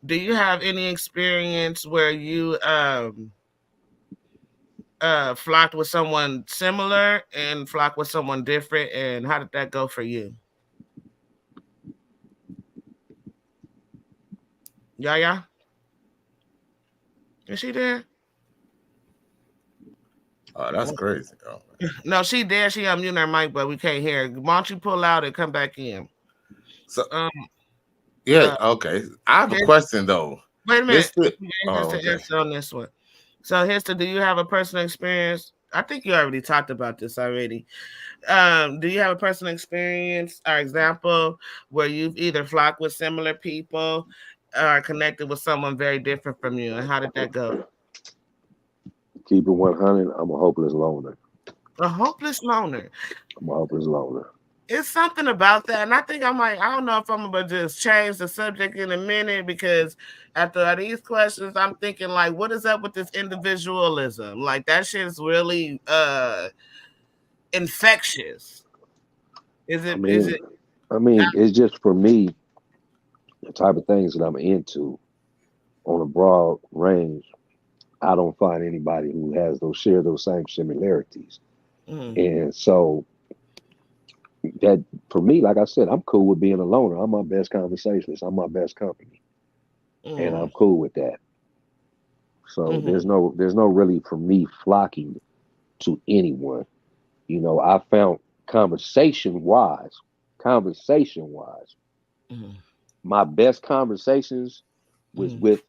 Do you have any experience where you flocked with someone similar and flocked with someone different, and how did that go for you? Yeah, yeah. Is she there? Oh, that's crazy. Oh, man. No, she there. She unmuted her mic, but we can't hear her. Why don't you pull out and come back in? So Um, yeah, uh, okay. I have a here's, question though. wait a minute. This the Just oh to okay. answer on this one. So, Hister, do you have a personal experience? I think you already talked about this already. Do you have a personal experience or example where you've either flocked with similar people or connected with someone very different from you, and how did that go? Keep it 100. I'm a hopeless loner. A hopeless loner. I'm a hopeless loner. It's something about that, and I think I'm like, I don't know if I'm gonna just change the subject in a minute because after these questions, I'm thinking like, what is up with this individualism? Like that shit is really infectious. Is I it? Is mean, it? it's just for me the type of things that I'm into on a broad range. I don't find anybody who has those share those same similarities, Mm, and so that for me, like I said, I'm cool with being a loner. I'm my best conversationalist. I'm my best company, and mm, I'm cool with that. So mm, there's no really for me flocking to anyone. I found conversation wise, mm, my best conversations was mm, with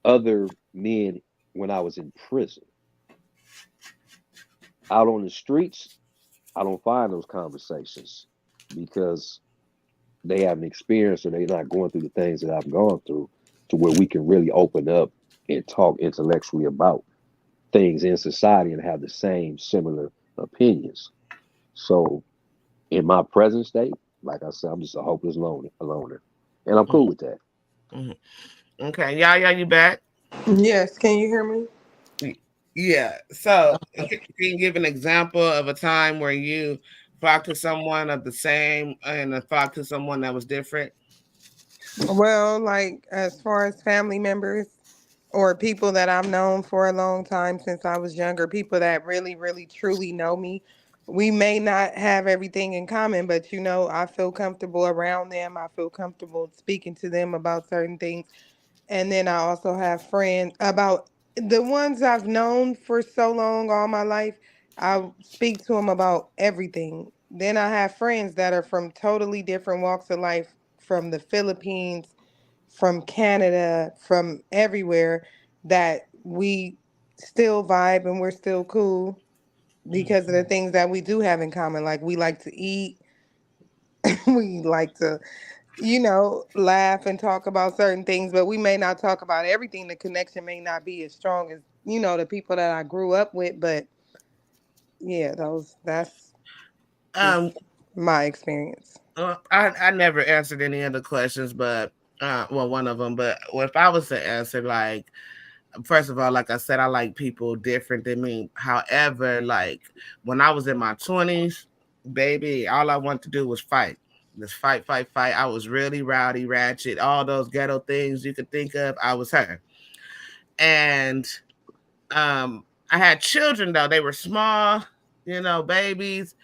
other men when I was in prison. Out on the streets, I don't find those conversations because they haven't experienced or they're not going through the things that I've gone through to where we can really open up and talk intellectually about things in society and have the same similar opinions. So in my present state, like I said, I'm just a hopeless loner. And I'm mm, cool with that. mm. Okay, yeah, yeah, you back? Yes, can you hear me? Y- Yeah. So, can you give an example of a time where you flocked to someone of the same and flocked to someone that was different? Well, like as far as family members or people that I've known for a long time since I was younger, people that really, really, truly know me, we may not have everything in common, but I feel comfortable around them. I feel comfortable speaking to them about certain things. And then I also have friends about the ones I've known for so long, all my life. I speak to them about everything. Then I have friends that are from totally different walks of life, from the Philippines, from Canada, from everywhere, that we still vibe and we're still cool. because of the things that we do have in common. Like we like to eat, we like to, laugh and talk about certain things, but we may not talk about everything. The connection may not be as strong as, the people that I grew up with. But yeah, that's Um, just my experience. I never answered any of the questions, but well, one of them. But if I was to answer, like, first of all, like I said, I like people different than me. However, like when I was in my 20s, baby, all I wanted to do was fight. Just fight, fight, fight. I was really rowdy, ratchet, all those ghetto things you could think of. I was her. And I had children though. They were small, babies.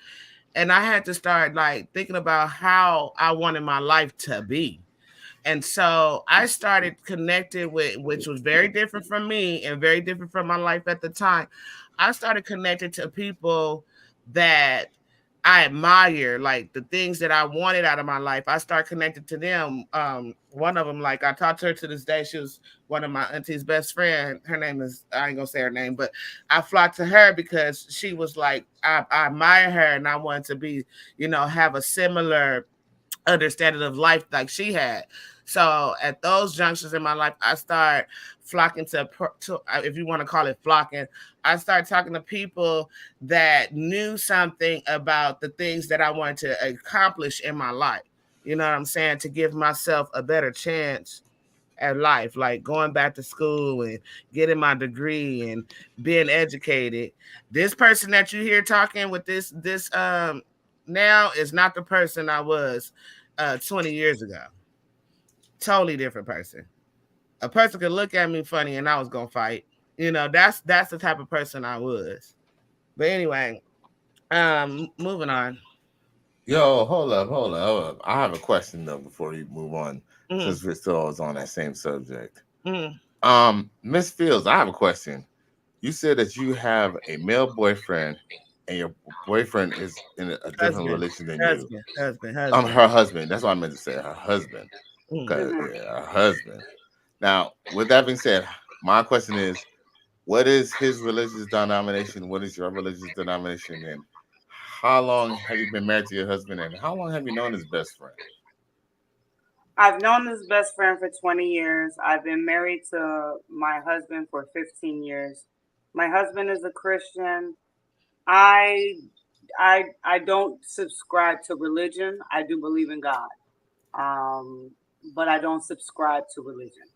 And I had to start like thinking about how I wanted my life to be. And so I started connecting with, which was very different from me and very different from my life at the time. I started connecting to people that I admire, like the things that I wanted out of my life. I started connecting to them. One of them, like I talked to her to this day. She was one of my auntie's best friend. Her name is, I ain't gonna say her name, but I flocked to her because she was like, I admire her and I wanted to be, have a similar understanding of life like she had. So at those junctions in my life, I started flocking to if you want to call it flocking, I started talking to people that knew something about the things that I wanted to accomplish in my life. You know what I'm saying? To give myself a better chance at life, like going back to school and getting my degree and being educated. This person that you hear talking with this now is not the person I was 20 years ago. Totally different person. A person could look at me funny and I was gonna fight. That's the type of person I was. But anyway, moving on. Yo, hold up. I have a question though before we move on, Mm, since we're still on that same subject. mm, Miss Fields, I have a question. You said that you have a male boyfriend, and your boyfriend is in a different husband, religion than you. husband, husband, husband. Her husband. That's what I meant to say. Her husband. Mm. Okay, Mhm. yeah, her husband. Now, with that being said, my question is, what is his religious denomination? What is your religious denomination? And how long have you been married to your husband? And how long have you known his best friend? I've known this best friend for 20 years. I've been married to my husband for 15 years. My husband is a Christian. I I don't subscribe to religion. I do believe in God. Um, but I don't subscribe to religion.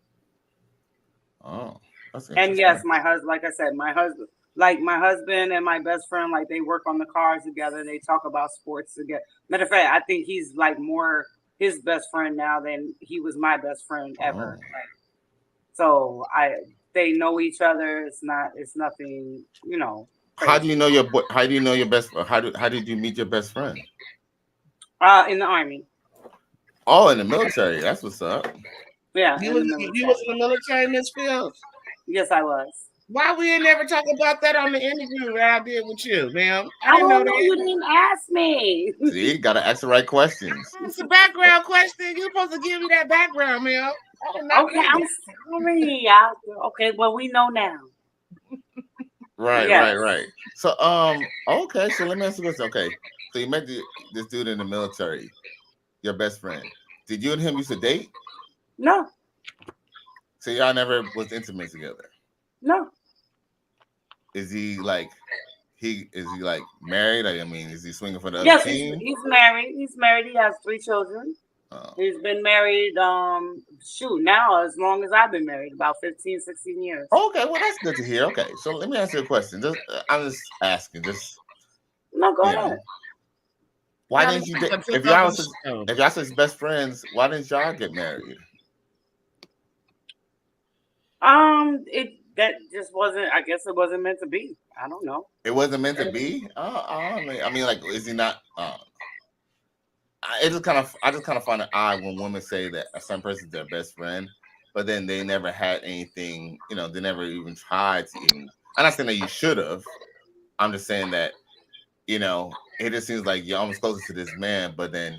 Oh, that's And yes, interesting. my husband, like I said, my husband and my best friend, like they work on the cars together. They talk about sports together. Matter of fact, I think he's like more his best friend now than he was my best friend ever. Oh. Like, so they know each other. It's nothing, How do you crazy. know your boy? How do you know your best? How did you meet your best friend? In the army, Oh, in the military. That's what's up. yeah, You in was the you was military. in the military, Miss Fields. Yes, I was. Why we ain't never talk about that on the interview that I did with you, ma'am? I I didn't know don't know. that. You didn't ask me. See, gotta ask the right questions. It's a background question. You supposed to give me that background, ma'am. I did not Okay, know I'm that. sorry. Okay, well, we know now. Right, right, Yes. right. So, okay. So let me ask you this. Okay, so you met this dude in the military, your best friend. Did you and him used to date? No, So y'all never was intimate together. no. Is he like he like married? Like, I mean, is he swinging for the other Yes, team? he's married. He's married. He has 3 children. Oh, He's been married, shoot, now as long as I've been married, about 15, 16 years. okay. Well, that's good to hear. Okay, so let me ask you a question. Just I'm just asking. Just No, go you ahead. know, why Probably didn't you? I took If over y'all the was show. if y'all such best friends, why didn't y'all get married? It that just wasn't. I guess it wasn't meant to be. I don't know. It wasn't meant to be. I mean, like, is he not? I just kind of find it odd when women say that some person's their best friend, but then they never had anything. You know, they never even tried to even. I'm not saying that you should have. I'm just saying that it just seems like you're almost closer to this man, but then,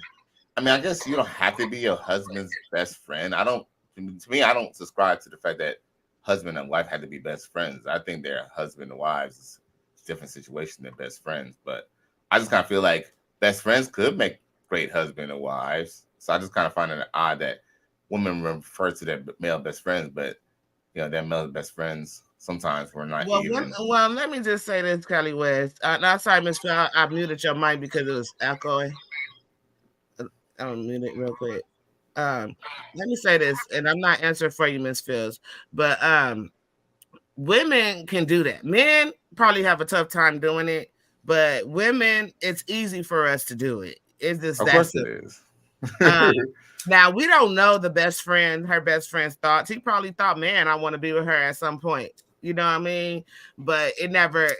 I mean, I guess you don't have to be your husband's best friend. I don't. To me, I don't subscribe to the fact that husband and wife had to be best friends. I think they're husband and wives different situation than best friends. But I just kind of feel like best friends could make great husband and wives. So I just kind of find it odd that women refer to their male best friends, but their male best friends sometimes were not even. Well, let me just say this, Kelly West. No, sorry, Miss Phil. I muted your mic because it was echoing. I'll mute it real quick. Let me say this, and I'm not answering for you, Miss Fields, but women can do that. Men probably have a tough time doing it, but women, it's easy for us to do it. It's just Of that's course it it. is. Um, Now we don't know the best friend, her best friend's thoughts. He probably thought, "Man, I want to be with her at some point." You know what I mean? But it never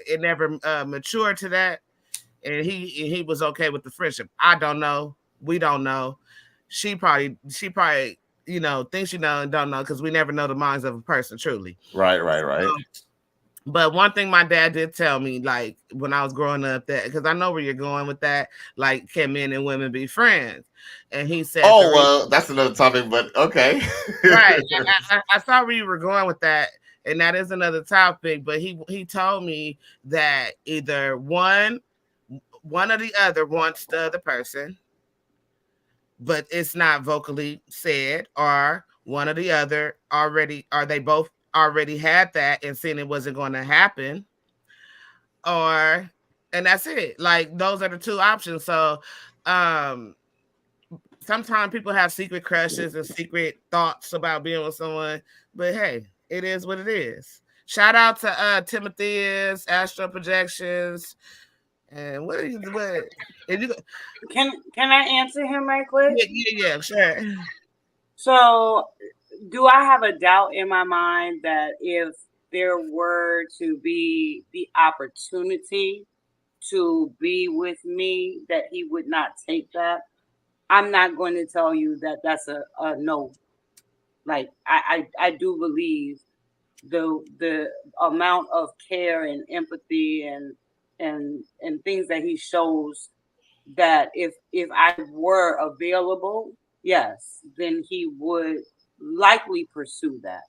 matured to that, and he was okay with the friendship. I don't know. We don't know. She probably thinks and don't know because we never know the minds of a person truly. Right, right, right. But one thing my dad did tell me, like when I was growing up, that because I know where you're going with that, like can men and women be friends? And he said the Oh reason, well, that's another topic, but okay. right. I saw where you were going with that, and that is another topic. But he told me that either one or the other wants the other person, but it's not vocally said, or one or the other already, or they both already had that and seen it wasn't going to happen, or and that's it. Like those are the two options. So um sometimes people have secret crushes and secret thoughts about being with someone, but hey, it is what it is. Shout out to Timothy's Astro Projections. And what if you Can I answer him right quick? yeah, sure. So, do I have a doubt in my mind that if there were to be the opportunity to be with me, that he would not take that? I'm not going to tell you that that's a no. Like I do believe the amount of care and empathy and things that he shows, that if I were available, yes, then he would likely pursue that.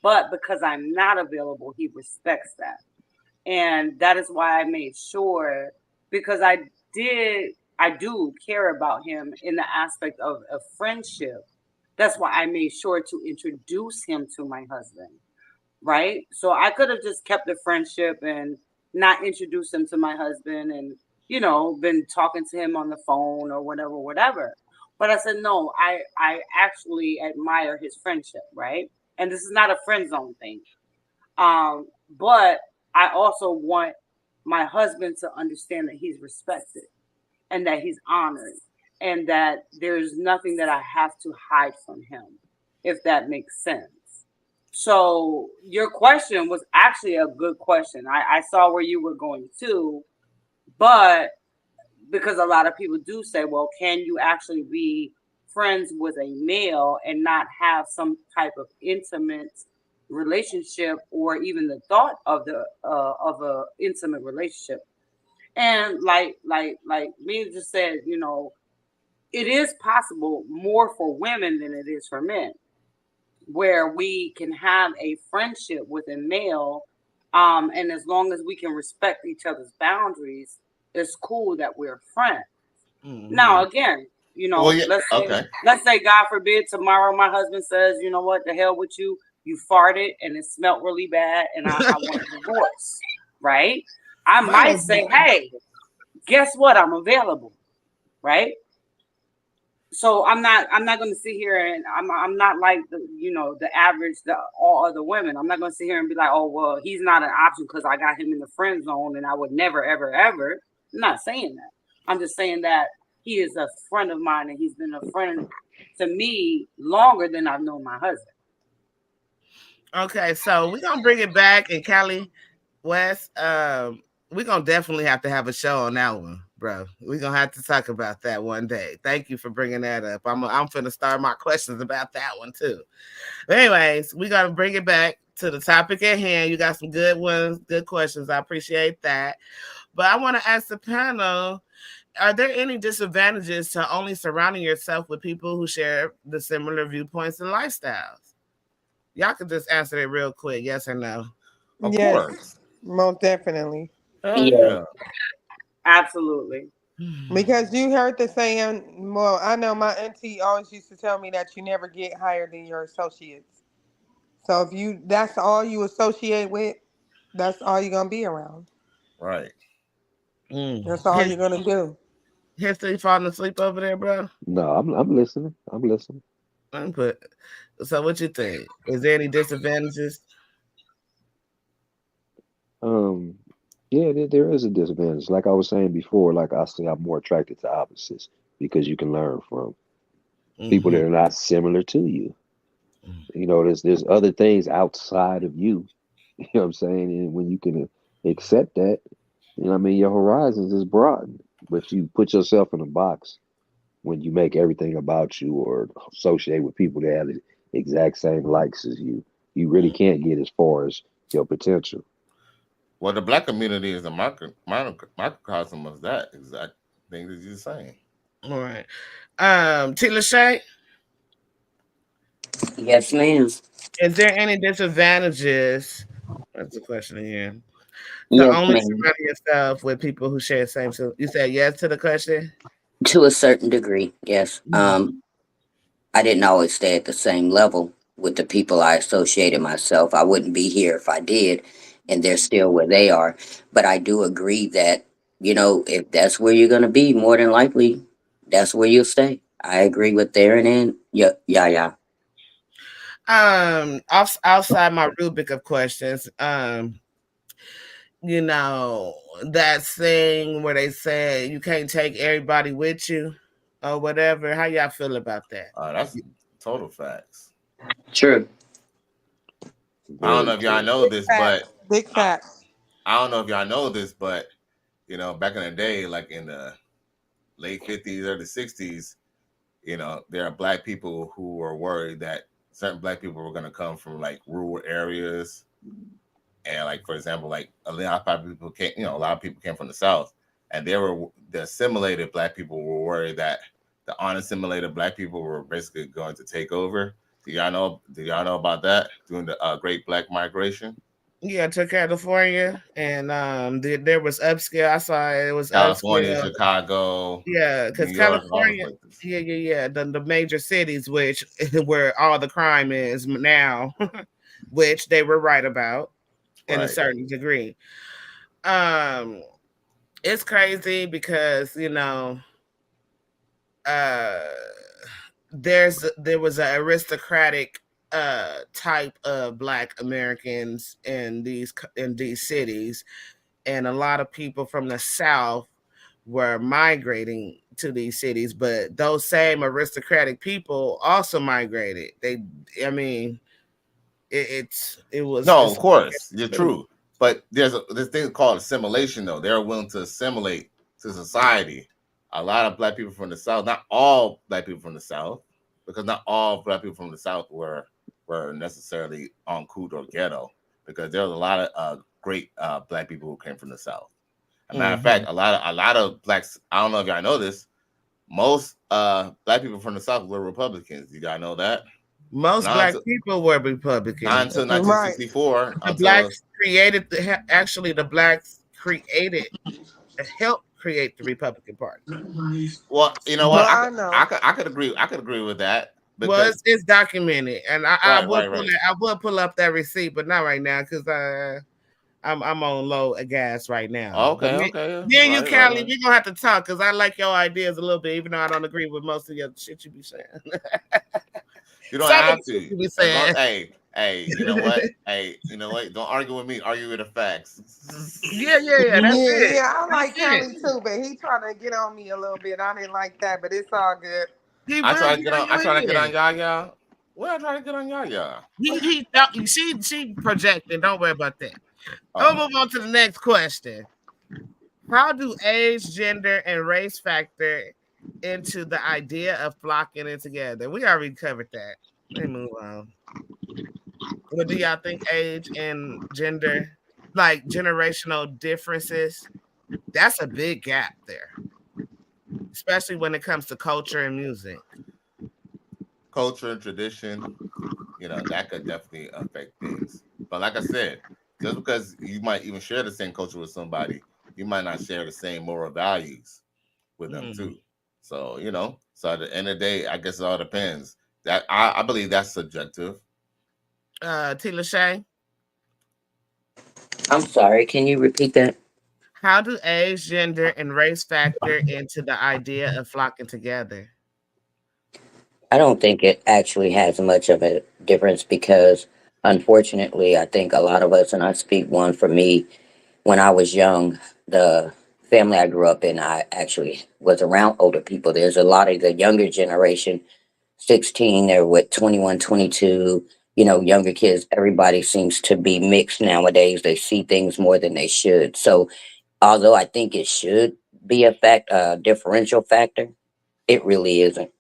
But because I'm not available, he respects that. And that is why I made sure, because I do care about him in the aspect of a friendship. That's why I made sure to introduce him to my husband, right? So I could have just kept the friendship and not introduced him to my husband and, been talking to him on the phone or whatever, whatever. But I said, no, I actually admire his friendship, right? And this is not a friend zone thing. But I also want my husband to understand that he's respected and that he's honored and that there's nothing that I have to hide from him, if that makes sense. So your question was actually a good question. I saw where you were going to, but because a lot of people do say, well, can you actually be friends with a male and not have some type of intimate relationship or even the thought of a intimate relationship? And like me just said, it is possible more for women than it is for men, where we can have a friendship with a male, and as long as we can respect each other's boundaries, it's cool that we're friends. Now, Mm-hmm. again, Well, yeah, let's say, okay. God forbid, tomorrow my husband says, you know what, the hell with you, you farted and it smelled really bad, and I want a divorce, right? I My might say, husband, hey, guess what? I'm available, right? So I'm not going to sit here and I'm not like the average, all other women. I'm not going to sit here and be like, oh well, he's not an option because I got him in the friend zone and I would never ever ever. I'm not saying that. I'm just saying that he is a friend of mine and he's been a friend to me longer than I've known my husband. okay, so we're gonna bring it back, and Callie West, we're gonna definitely have to have a show on that one, bro. We're gonna have to talk about that one day. Thank you for bringing that up. I'm finna start my questions about that one too. But anyways, we gotta bring it back to the topic at hand. You got some good ones, good questions. I appreciate that. But I want to ask the panel: are there any disadvantages to only surrounding yourself with people who share the similar viewpoints and lifestyles? Y'all could just answer it real quick, yes or no. Of Yes, course. most definitely. Oh Yeah, yeah. Absolutely. Because you heard the saying, well, I know my auntie always used to tell me that you never get higher than your associates. So if you that's all you associate with, that's all you're gonna be around. Right. That's all His you're gonna do. history falling asleep over there, bro. No, I'm listening. I'm listening. But so what you think? Is there any disadvantages? Um, yeah, there is a disadvantage. Like I was saying before, like I say, I'm more attracted to opposites because you can learn from people that Mm-hmm. are not similar to you. You know, there's other things outside of you. You know what I'm saying? And when you can accept that, you know what I mean, your horizons is broadened. But you put yourself in a box when you make everything about you or associate with people that have the exact same likes as you. You really can't get as far as your potential. Well, the black community is a microcosm of that exact thing that you're saying. All right. T. Lachey, yes, ma'am. is there any disadvantages? That's the question again. To Yes, only ma'am. surround yourself with people who share the same. So you said yes to the question. To a certain degree, yes. Mhm. I didn't always stay at the same level with the people I associated myself. I wouldn't be here if I did, and they're still where they are. But I do agree that, if that's where you're going to be, more than likely, that's where you'll stay. I agree with Darren and yeah, yeah, yeah. Outside my rubric of questions, you know, that thing where they say you can't take everybody with you or whatever. How y'all feel about that? That's total facts. True. I don't Very know if y'all true. know Big this, but facts. Big I, facts. I don't know if y'all know this, but back in the day, like in the late 50s, early 60s, there are black people who were worried that certain black people were going to come from like rural areas, and like for example, like a lot of people came from the South, and the assimilated black people were worried that the unassimilated black people were basically going to take over. Do y'all know about that during the Great Black Migration? Yeah, to California, and there was upscale. I saw it was California, upscale. Chicago, Yeah, New because York, all those California, places. yeah, the major cities, which where all the crime is now, which they were right about in a Right. certain degree. Um, it's crazy because uh, there was an aristocratic type of Black Americans in these cities, and a lot of people from the South were migrating to these cities, but those same aristocratic people also migrated. I mean, No, of it's course, you're true. But there's this thing called assimilation, though. They're willing to assimilate to society. A lot of black people from the South, not all black people from the South, because not all black people from the South were necessarily on coot or ghetto, because there was a lot of great black people who came from the South. As a matter of fact, Mhm. a lot of blacks. I don't know if y'all know this. Most black people from the South were Republicans. You y'all know that? But Most not black until people were not Republicans. until Right. 1964, The until blacks created actually the blacks created helped create the Republican Party. well, you know what? Well, I could I know. I could I could agree. I could agree with that Well, because it's documented, and I right, will right, right. I will pull up that receipt, but not right now because I'm on low gas right now. But Okay, okay, yeah. me and you, Right, right, Callie, right. we're gonna have to talk because I like your ideas a little bit, even though I don't agree with most of your shit you be saying. You don't Some of have the shit to. you be As long saying. hey, you know what? Hey, you know what? Don't argue with me. Argue with the Yeah, facts. that's Yeah, it. yeah, I That's like it. Callie too, but he trying to get on me a little bit. I didn't like that, but it's all good. He I will try to get get on on. I try to you get on in. Yaya. Where I try to get on Yaya? He thought she projecting. Don't worry about that. I'm Oh, gonna move on to the next question. How do age, gender, and race factor into the idea of flocking in together? We already covered that. Let me move on. What do y'all think age and gender, like generational differences? That's a big gap there, especially when it comes to culture and music. culture and tradition. That could definitely affect things. But like I said, just because you might even share the same culture with somebody, you might not share the same moral values with them Mm. too. So so at the end of the day, I guess it all depends. That I believe that's subjective. T. Lachey, I'm sorry, can you repeat that? how do age, gender, and race factor into the idea of flocking together? I don't think it actually has much of a difference because, unfortunately, I think a lot of us, and I speak one for me, when I was young, the family I grew up in, I actually was around older people. There's a lot of the younger generation, 16, they're with 21, 22, younger kids. Everybody seems to be mixed nowadays. They see things more than they should. So, although I think it should be a differential factor, it really isn't.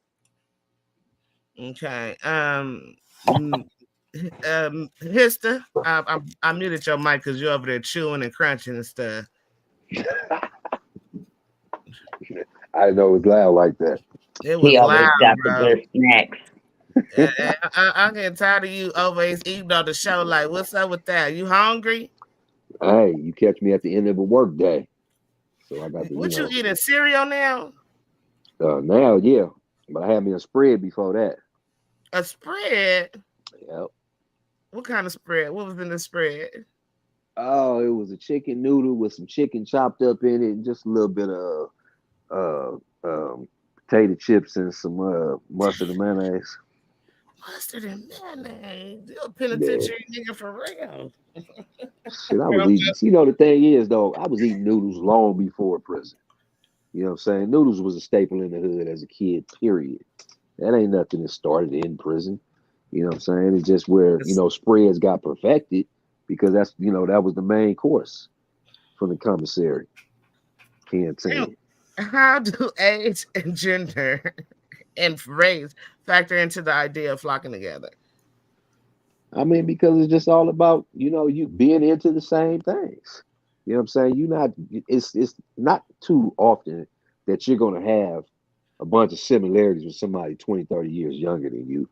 Okay. Mm, Hister, I muted your mic because you're over there chewing and crunching and stuff. I didn't know it was loud like that. It was He loud, always got the bro. good snacks. I'm getting tired of you always eating on the show. Like, what's up with that? You hungry? Hey, you catch me at the end of a work day, so I got to, What you eating cereal now? now, yeah. But I had me a spread before that. A spread? Yep. What kind of spread? What was in the spread? Oh, it was a chicken noodle with some chicken chopped up in it, and just a little bit of uh, potato chips and some mustard and mayonnaise. Mustard and mayonnaise. You a Yeah, penitentiary nigga for real. shit, I was eating. See, the thing is, though, I was eating noodles long before prison. You know what I'm saying? Noodles was a staple in the hood as a kid, period. That ain't nothing that started in prison. You know what I'm saying? It's just where, spreads got perfected because that was the main course from the commissary Damn. canteen. How do age and gender and race factor into the idea of flocking together? I mean, because it's just all about, you being into the same things. You know what I'm saying? It's not too often that you're gonna have a bunch of similarities with somebody 20, 30 years younger than you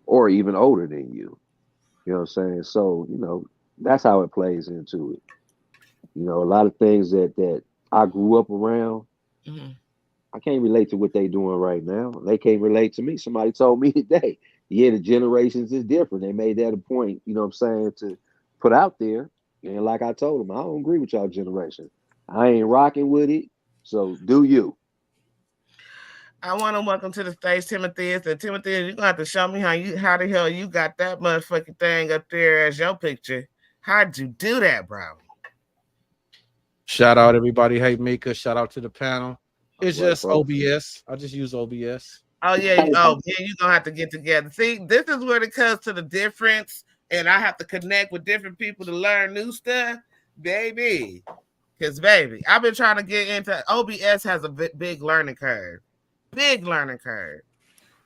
or even older than you. You know what I'm saying? So, that's how it plays into it. A lot of things that I grew up around, Mhm. I can't relate to what they doing right now. They can't relate to me. Somebody told me today, yeah, the generations is different. They made that a point, you know what I'm saying, to put out there. And like I told them, I don't agree with y'all generation. I ain't rocking with it. So do you? I want to welcome to the stage Timothy. And Timothy, you're gonna have to show me how the hell you got that motherfucking thing up there as your picture. How'd you do that, bro? Shout out everybody. Hey Mika, shout out to the panel. It's What just folks? OBS. I just use OBS. Oh yeah, you're gonna have to get together. See, this is where it comes to the difference, and I have to connect with different people to learn new stuff, baby. Cause baby, I've been trying to get into OBS has a big learning curve, big learning curve.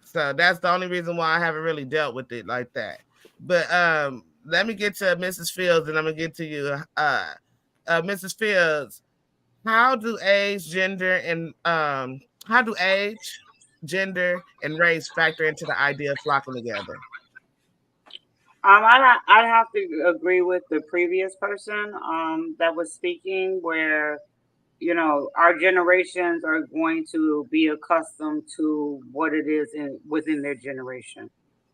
So that's the only reason why I haven't really dealt with it like that. But let me get to Mrs. Fields, and I'm gonna get to you, Mrs. Fields. How do age, gender, and how do age, gender, and race factor into the idea of flocking together? I'd have to agree with the previous person that was speaking, where our generations are going to be accustomed to what it is within their generation. Mm.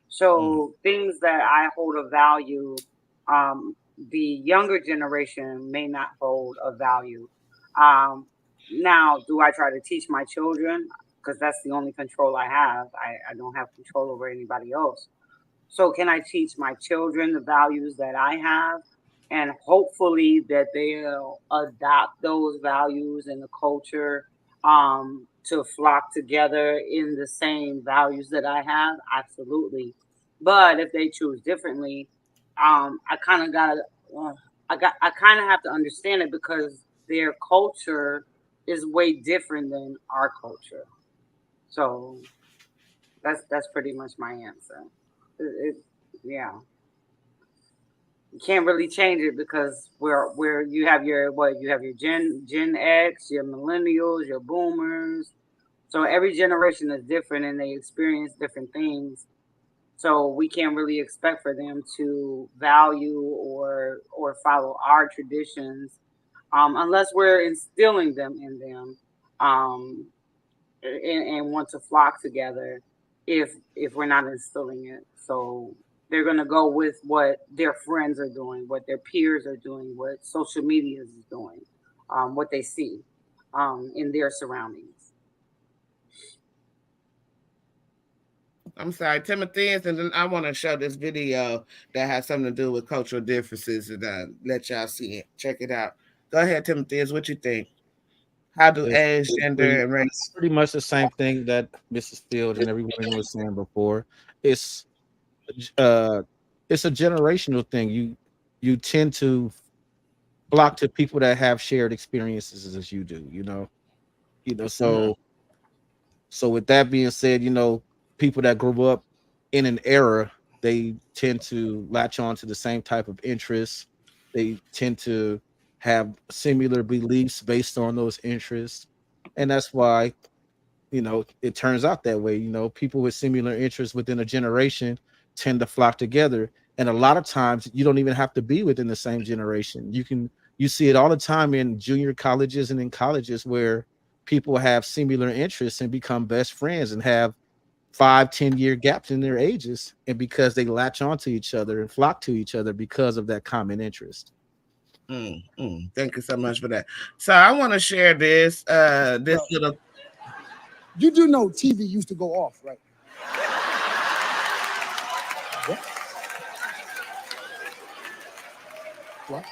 So things that I hold a value, um, the younger generation may not hold a value. Um, Now, do I try to teach my children? Because that's the only control I have. I don't have control over anybody else. So can I teach my children the values that I have? And hopefully that they'll adopt those values and the culture to flock together in the same values that I have? Absolutely. But if they choose differently, I kind of I kind of have to understand it because their culture is way different than our culture. So that's pretty much my answer. It, yeah, you can't really change it because where you have your Gen X, your millennials, your boomers. So every generation is different and they experience different things. So we can't really expect for them to value or follow our traditions unless we're instilling them in them, um, and want to flock together. If we're not instilling it, so they're gonna go with what their friends are doing, what their peers are doing, what social media is doing, what they see in their surroundings. I'm sorry, Timothy, and then I want to show this video that has something to do with cultural differences and let y'all see it. Check it out. Go ahead, Timothy. What you think? How do age, It's gender, and race? pretty much the same thing that Mrs. Field and everyone was saying before. It's uh it's a generational thing. You tend to flock to people that have shared experiences as you do, Mm, so with that being said, people that grew up in an era, they tend to latch on to the same type of interests. They tend to have similar beliefs based on those interests. And that's why, it turns out that way. People with similar interests within a generation tend to flock together. And a lot of times you don't even have to be within the same generation. You see it all the time in junior colleges and in colleges where people have similar interests and become best friends and have 5-10 year gaps in their ages, and because they latch onto each other and flock to each other because of that common interest. Thank you so much for that. So I want to share this Well, little. you do know TV used to go off, right? What? What?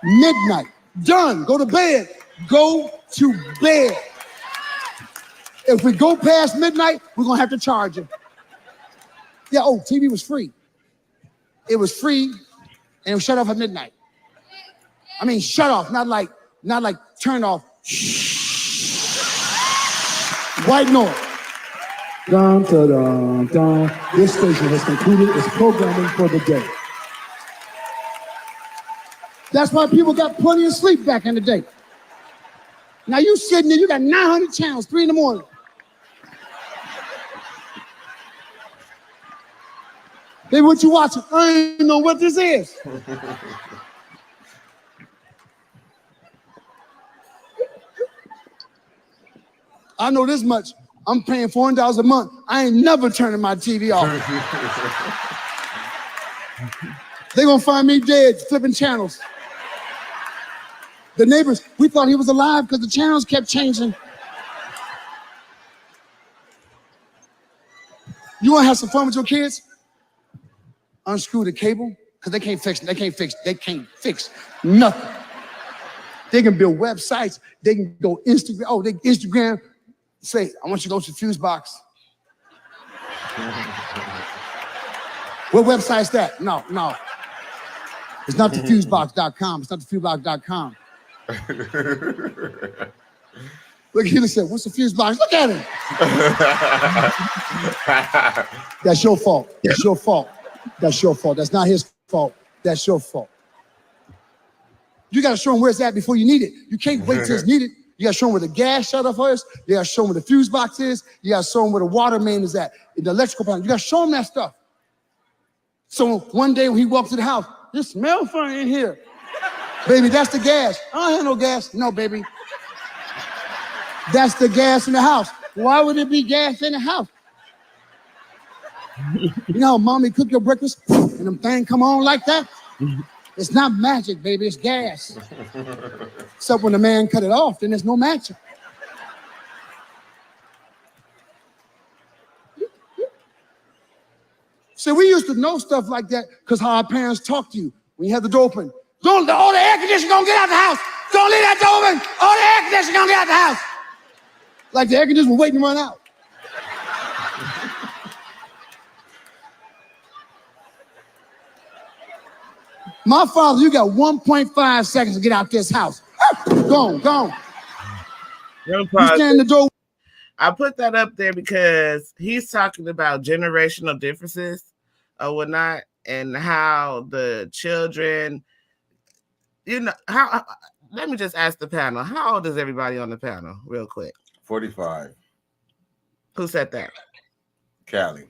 Midnight. Done. Go to bed. Go to bed. If we go past midnight, we're gonna have to charge it. Yeah, TV was free. It was free and it was shut off at midnight. I mean shut off, not like turn off. White noise. Dun, dun, dun, dun. This station has concluded its programming for the day. That's why people got plenty of sleep back in the day. Now you sitting there, you got 900 channels, 3 in the morning. Baby, what you watching? I don't know what this is. I know this much. I'm paying $400 a month. I ain't never turning my TV off. They gonna find me dead flipping channels. The neighbors, we thought he was alive because the channels kept changing. You wanna have some fun with your kids? Unscrew the cable, because they can't fix nothing. They can build websites, they can go Instagram, say, I want you to go to the fuse box. What website's that? No. It's not the fusebox.com. It's not the fusebox.com. Look, he said, what's the fuse box? Look at him. That's your fault. That's your fault. That's your fault. That's not his fault. That's your fault. You got to show him where it's at before you need it. You can't wait till it's needed. You got to show him where the gas shut off is. You got to show him where the fuse box is. You got to show him where the water main is at, the electrical panel. You got to show him that stuff. So one day when he walks to the house, it smells funny in here. Baby, that's the gas. I don't have no gas. No, baby. That's the gas in the house. Why would it be gas in the house? You know, mommy cook your breakfast and them things come on like that? It's not magic, baby, it's gas. Except when the man cut it off, then there's no magic. So we used to know stuff like that because how our parents talked to you when you had the door open. All the air conditioner gonna get out the house. Don't leave that door open. All the air conditioner gonna get out the house. Like the air conditioner was waiting to run out. My father, you got 1.5 seconds to get out this house. Go on. You stand in the door. I put that up there because he's talking about generational differences or whatnot, and how the children, how. Let me just ask the panel: how old is everybody on the panel, real quick? 45. Who said that? Cali.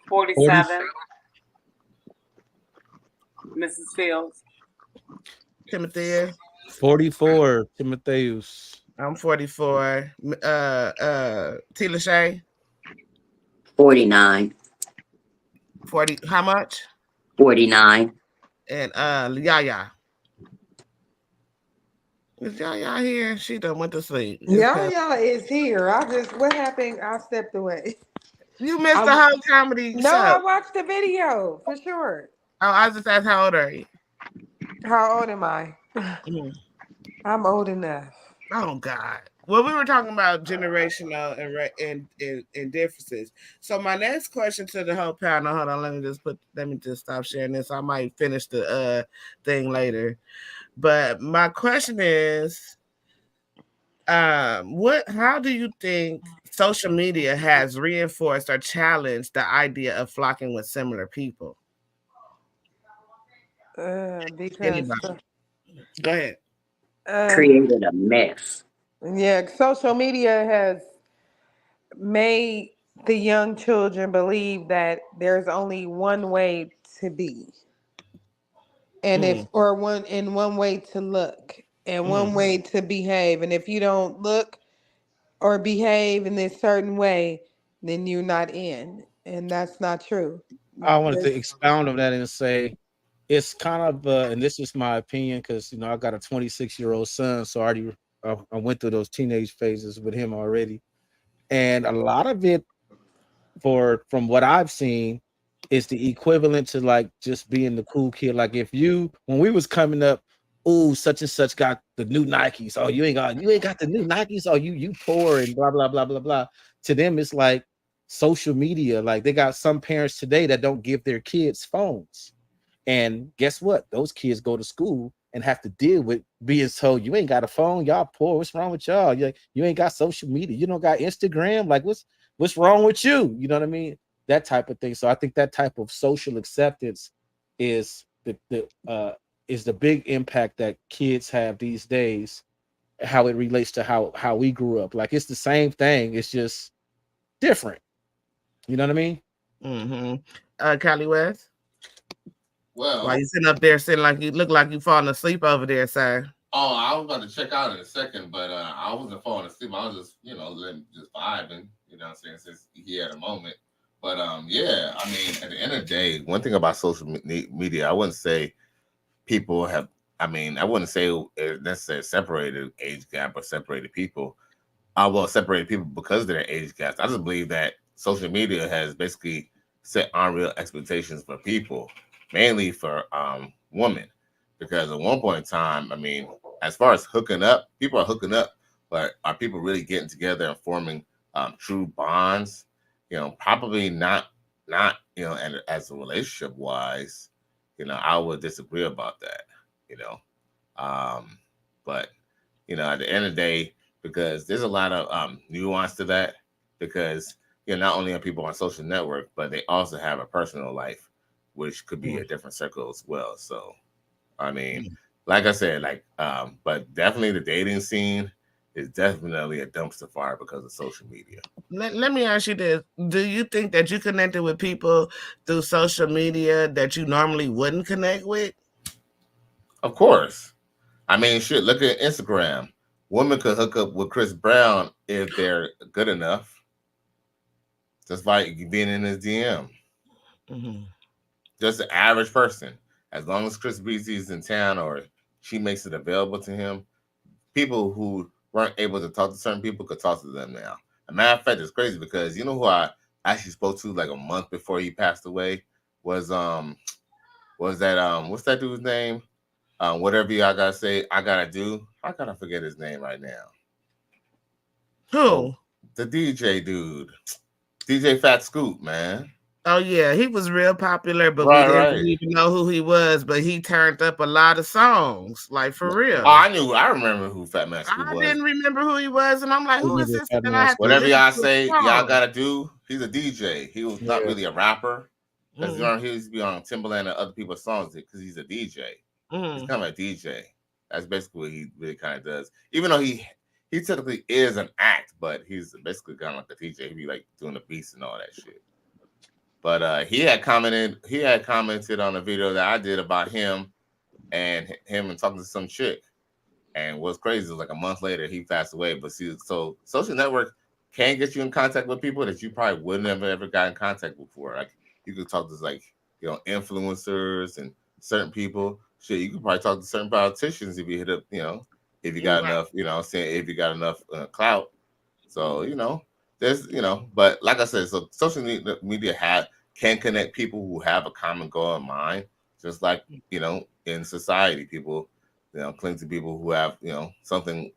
47. Mrs. Fields. Timothy. 44, Timotheus. I'm 44. T. Lachey, 49. 40. How much? 49. And Yaya. Is Yaya here? She done went to sleep. It's past. Y'all is here. What happened? I stepped away. You missed the I, whole comedy no, show. I watched the video for sure. Oh, I just asked how old are you? How old am I? Mm. I'm old enough. Oh God. Well, we were talking about generational and differences. So my next question to the whole panel. Hold on, let me just stop sharing this. I might finish the thing later. But my question is, how do you think social media has reinforced or challenged the idea of flocking with similar people? Because Anybody? Go ahead. uh, Created a mess. yeah, social media has made the young children believe that there's only one way to be, and if Mm, or one way to look, and mm. one way to behave, and if you don't look or behave in this certain way, then you're not in, and that's not true. I wanted to There's, expound on that and say it's kind of, and this is my opinion because I got a 26-year-old son, so I went through those teenage phases with him already, and a lot of it, from what I've seen, is the equivalent to like just being the cool kid. Like if you when we was coming up, oh, such and such got the new Nikes. Oh, you ain't got the new Nikes. Oh, you poor and blah blah blah blah blah. To them, it's like social media. Like they got some parents today that don't give their kids phones. And guess what? Those kids go to school and have to deal with being told you ain't got a phone, y'all poor. What's wrong with y'all? You ain't got social media, you don't got Instagram. Like what's wrong with you? You know what I mean? That type of thing. So I think that type of social acceptance is the big impact that kids have these days, how it relates to how we grew up. Like it's the same thing, it's just different. You know what I mean? Mm-hmm. Cali West, why Well, you sitting up there sitting like you look like you falling asleep over there, sir? oh, I was about to check out in a second, but I wasn't falling asleep. I was just, just vibing, what I'm saying, since he had a moment. But yeah, I mean, at the end of the day, one thing about social media, I wouldn't say people have, I wouldn't say it necessarily separated age gap or separated people. I will separate people because of their age gaps. I just believe that social media has basically set unreal expectations for people, mainly for women. Because at one point in time, as far as hooking up, people are hooking up, but are people really getting together and forming true bonds? Probably not, and as a relationship wise, I would disagree about that, you know. Um, but at the end of the day, because there's a lot of nuance to that, because not only are people on social network, but they also have a personal life, which could be Mm, a different circle as well. So I mean, mm. like I said, but definitely the dating scene is definitely a dumpster fire because of social media. Let me ask you this. Do you think that you connected with people through social media that you normally wouldn't connect with? Of course. Shit, look at Instagram. Women could hook up with Chris Brown if they're good enough, just like being in his DM. Mm-hmm. Just an average person. As long as Chris Breezy is in town or she makes it available to him, people who weren't able to talk to certain people could talk to them now. A matter of fact, it's crazy because you know who I actually spoke to like a month before he passed away was that what's that dude's name? Whatever y'all gotta say, I gotta do. I gotta forget his name right now. Oh, Who? the DJ dude, DJ Fat Scoop, man. Oh yeah, he was real popular, but we Right, didn't right. even know who he was. But he turned up a lot of songs, like for Oh, real. I remember who Fat Man Scoop I was. didn't remember who he was, and I'm like, Who who is needed this? that And I man had to Whatever school? listen y'all to a say, y'all song. gotta do. He's a DJ. He was not Yeah. really a rapper because Mm, he used to be on Timberland and other people's songs because he's a DJ. He's mm. kind of a DJ. That's basically what he really kind of does. Even though he typically is an act, but he's basically kind of like the DJ. He be like doing the beats and all that shit. But he had commented on a video that I did about him and talking to some chick. And what's crazy is like a month later he passed away. But see, so social network can get you in contact with people that you probably wouldn't have ever got in contact with before. Like you could talk to like influencers and certain people. Shit, you could probably talk to certain politicians if you hit up, if you got Right. enough, saying if you got enough clout. So there's but like I said, so social media can connect people who have a common goal in mind, just like in society, people cling to people who have something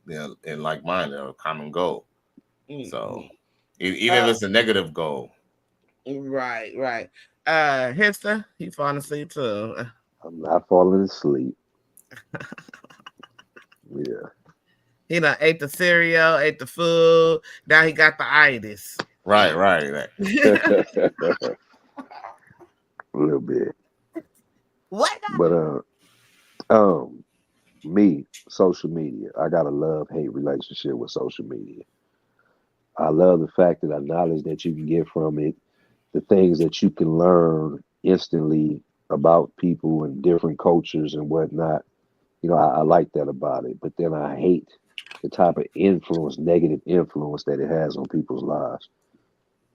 in like mind or a common goal. So Mhm. even if Uh, it's a negative goal. right, right. Hipster, he falling asleep too. I'm not falling asleep. Yeah. He done ate the cereal, ate the food. Now he got the itis. Right, right. A little bit. What? But um me, social media. I got a love hate relationship with social media. I love the fact that the knowledge that you can get from it, the things that you can learn instantly about people and different cultures and whatnot. I like that about it. But then I hate the type of influence, negative influence that it has on people's lives.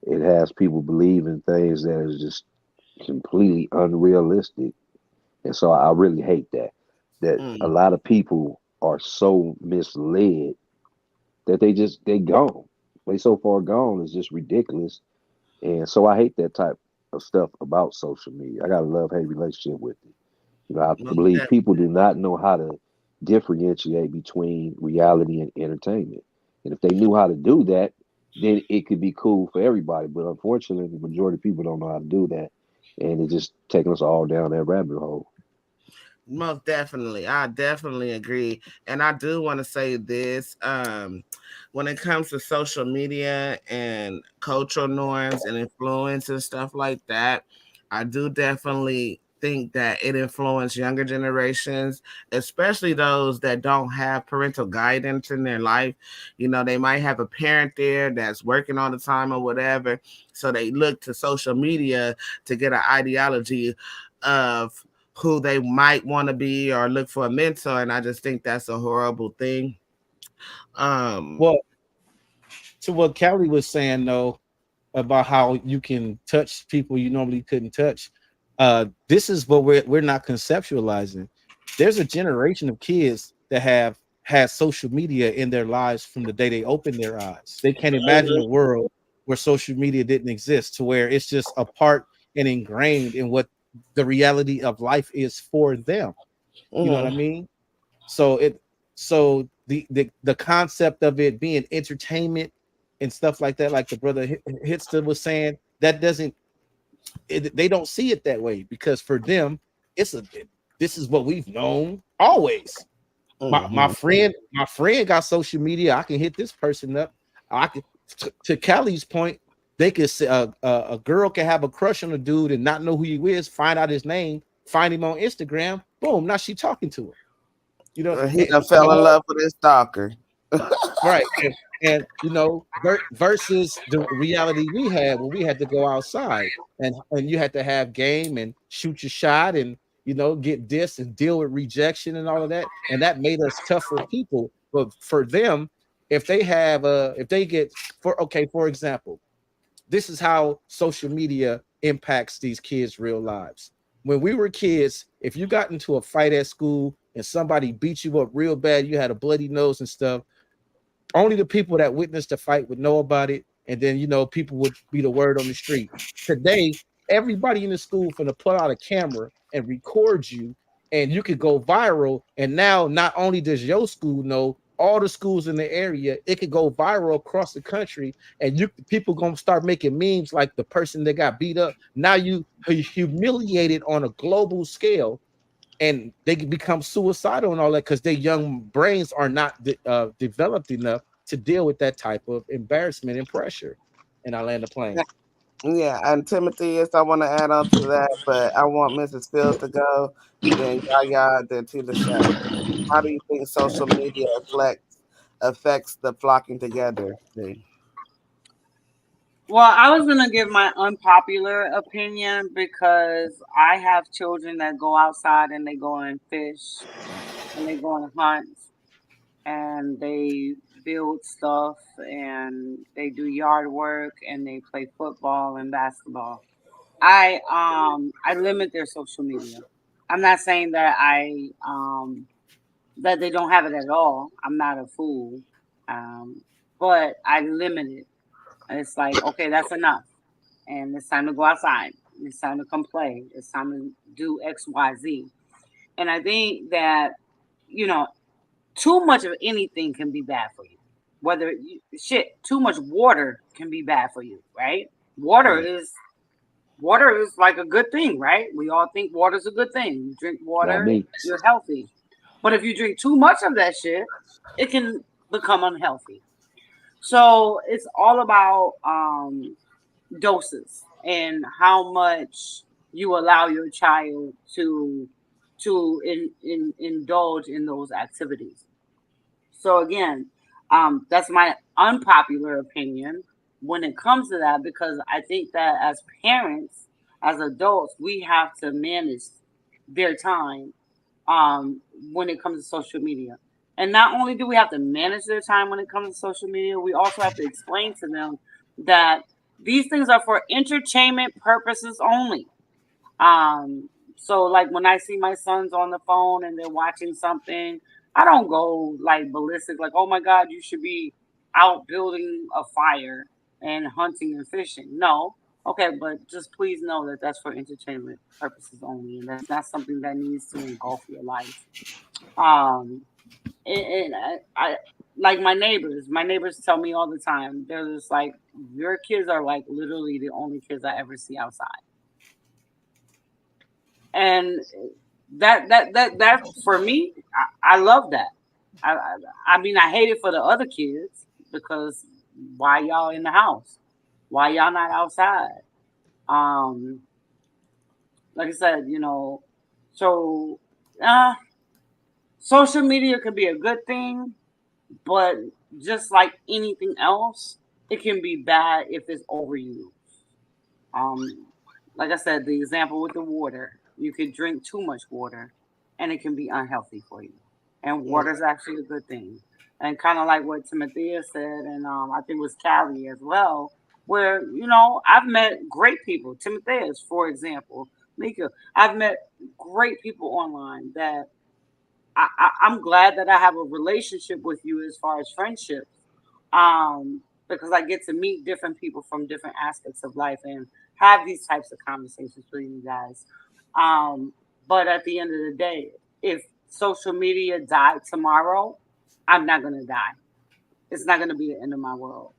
It has people believing things that is just completely unrealistic. And so I really hate that. That a Mm, lot of people are so misled that they gone. They so far gone is just ridiculous. And so I hate that type of stuff about social media. I got a love hate relationship with it. I most believe people definitely. do not know how to differentiate between reality and entertainment. And if they knew how to do that, then it could be cool for everybody. But unfortunately, the majority of people don't know how to do that. And it's just taking us all down that rabbit hole. Most definitely. I definitely agree. And I do want to say this. When it comes to social media and cultural norms and influence and stuff like that, I do definitely think that it influenced younger generations, especially those that don't have parental guidance in their life. They might have a parent there that's working all the time or whatever. So they look to social media to get an ideology of who they might want to be or look for a mentor, and I just think that's a horrible thing. Um, Well, to what Callie was saying though about how you can touch people you normally couldn't touch. This is what we're not conceptualizing. There's a generation of kids that have had social media in their lives from the day they opened their eyes. They can't imagine a world where social media didn't exist, to where it's just a part and ingrained in what the reality of life is for them. You know what I mhm, mean? So the concept of it being entertainment and stuff like that, like the brother Hitster was saying, that doesn't they don't see it that way, because for them it's a this is what we've known always. mhm. My friend got social media. I can hit this person up. I can to Callie's point. They could say a girl can have a crush on a dude and not know who he is. Find out his name. Find him on Instagram. Boom. Now she talking to him. You know, He done and fell in all love with his stalker. right. And versus the reality we had when we had to go outside and you had to have game and shoot your shot and get this and deal with rejection and all of that. And that made us tougher people. But for them, if they get for example, this is how social media impacts these kids' real lives. When we were kids, if you got into a fight at school and somebody beat you up real bad, you had a bloody nose and stuff, only the people that witnessed the fight would know about it, and then people would be the word on the street. Today, everybody in the school finna pull out a camera and record you, and you could go viral. And now, not only does your school know, all the schools in the area, it could go viral across the country, and people gonna start making memes like the person that got beat up. Now you humiliated on a global scale, and they can become suicidal and all that because their young brains are not developed enough to deal with that type of embarrassment and pressure. And I land the plane. Yeah, and Timothy is I want to add on to that, but I want Mrs. Fields to go, then Yaya, then to the show. How do you think social media affects the flocking together thing? Well, I was gonna give my unpopular opinion because I have children that go outside and they go and fish and they go on hunts. and they build stuff and they do yard work and they play football and basketball. I limit their social media. I'm not saying that that they don't have it at all. I'm not a fool. Um, but I limit it. And it's like, okay, that's enough. And it's time to go outside. It's time to come play. It's time to do X, Y, Z. And I think that, you know, too much of anything can be bad for you. Too much water can be bad for you, right? Water Yeah. is water is like a good thing, right? We all think water's a good thing. You drink Not water, me. you're healthy. But if you drink too much of that shit, it can become unhealthy. So it's all about doses and how much you allow your child to indulge in those activities. So again, that's my unpopular opinion when it comes to that, because I think that as parents, as adults, we have to manage their time when it comes to social media. And not only do we have to manage their time when it comes to social media, we also have to explain to them that these things are for entertainment purposes only. So like when I see my sons on the phone and they're watching something, I don't go like ballistic, like, oh my God, you should be out building a fire and hunting and fishing. No. Okay, but just please know that that's for entertainment purposes only, and that's not something that needs to engulf your life. Um, and I like my neighbors tell me all the time, they're just like, your kids are like literally the only kids I ever see outside. And that for me, I love that. I mean, I hate it for the other kids because why y'all in the house? Why y'all not outside? Um, like I said, so uh, social media can be a good thing, but just like anything else, it can be bad if it's overused. Um, like I said, the example with the water, you could drink too much water, and it can be unhealthy for you. And Yeah. water is actually a good thing. And kind of like what Timothea said, and I think it was Callie as well, where I've met great people. Timothea's, for example, Mika, I've met great people online that I'm glad that I have a relationship with you as far as friendships, because I get to meet different people from different aspects of life and have these types of conversations with you guys. Um, but at the end of the day, if social media died tomorrow, I'm not gonna die. It's not gonna be the end of my world.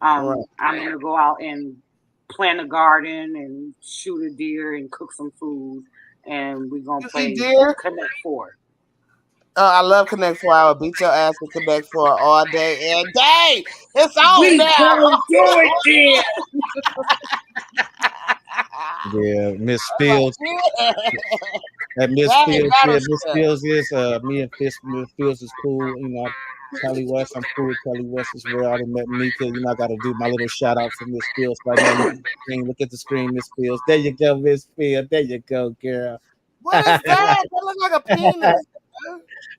Right. I'm gonna go out and plant a garden and shoot a deer and cook some food, and we're gonna You eat play deer? Connect Four. I love Connect Four. I would beat your ass with Connect Four all day and day. It's on We now. gonna do it, dear. Yeah, Miss I'm like, Fields. yeah. That Miss That ain't Fields, yeah, Miss battleship. Fields is me and Miss Fields is cool. Kelly West, I'm cool with Kelly West as well. I done met Mika. I got to do my little shout out to Miss Fields right now. Look at the screen. Look at the screen, Miss Fields. There you go, Miss Fields. There you go, girl. What is that? That looks like a penis.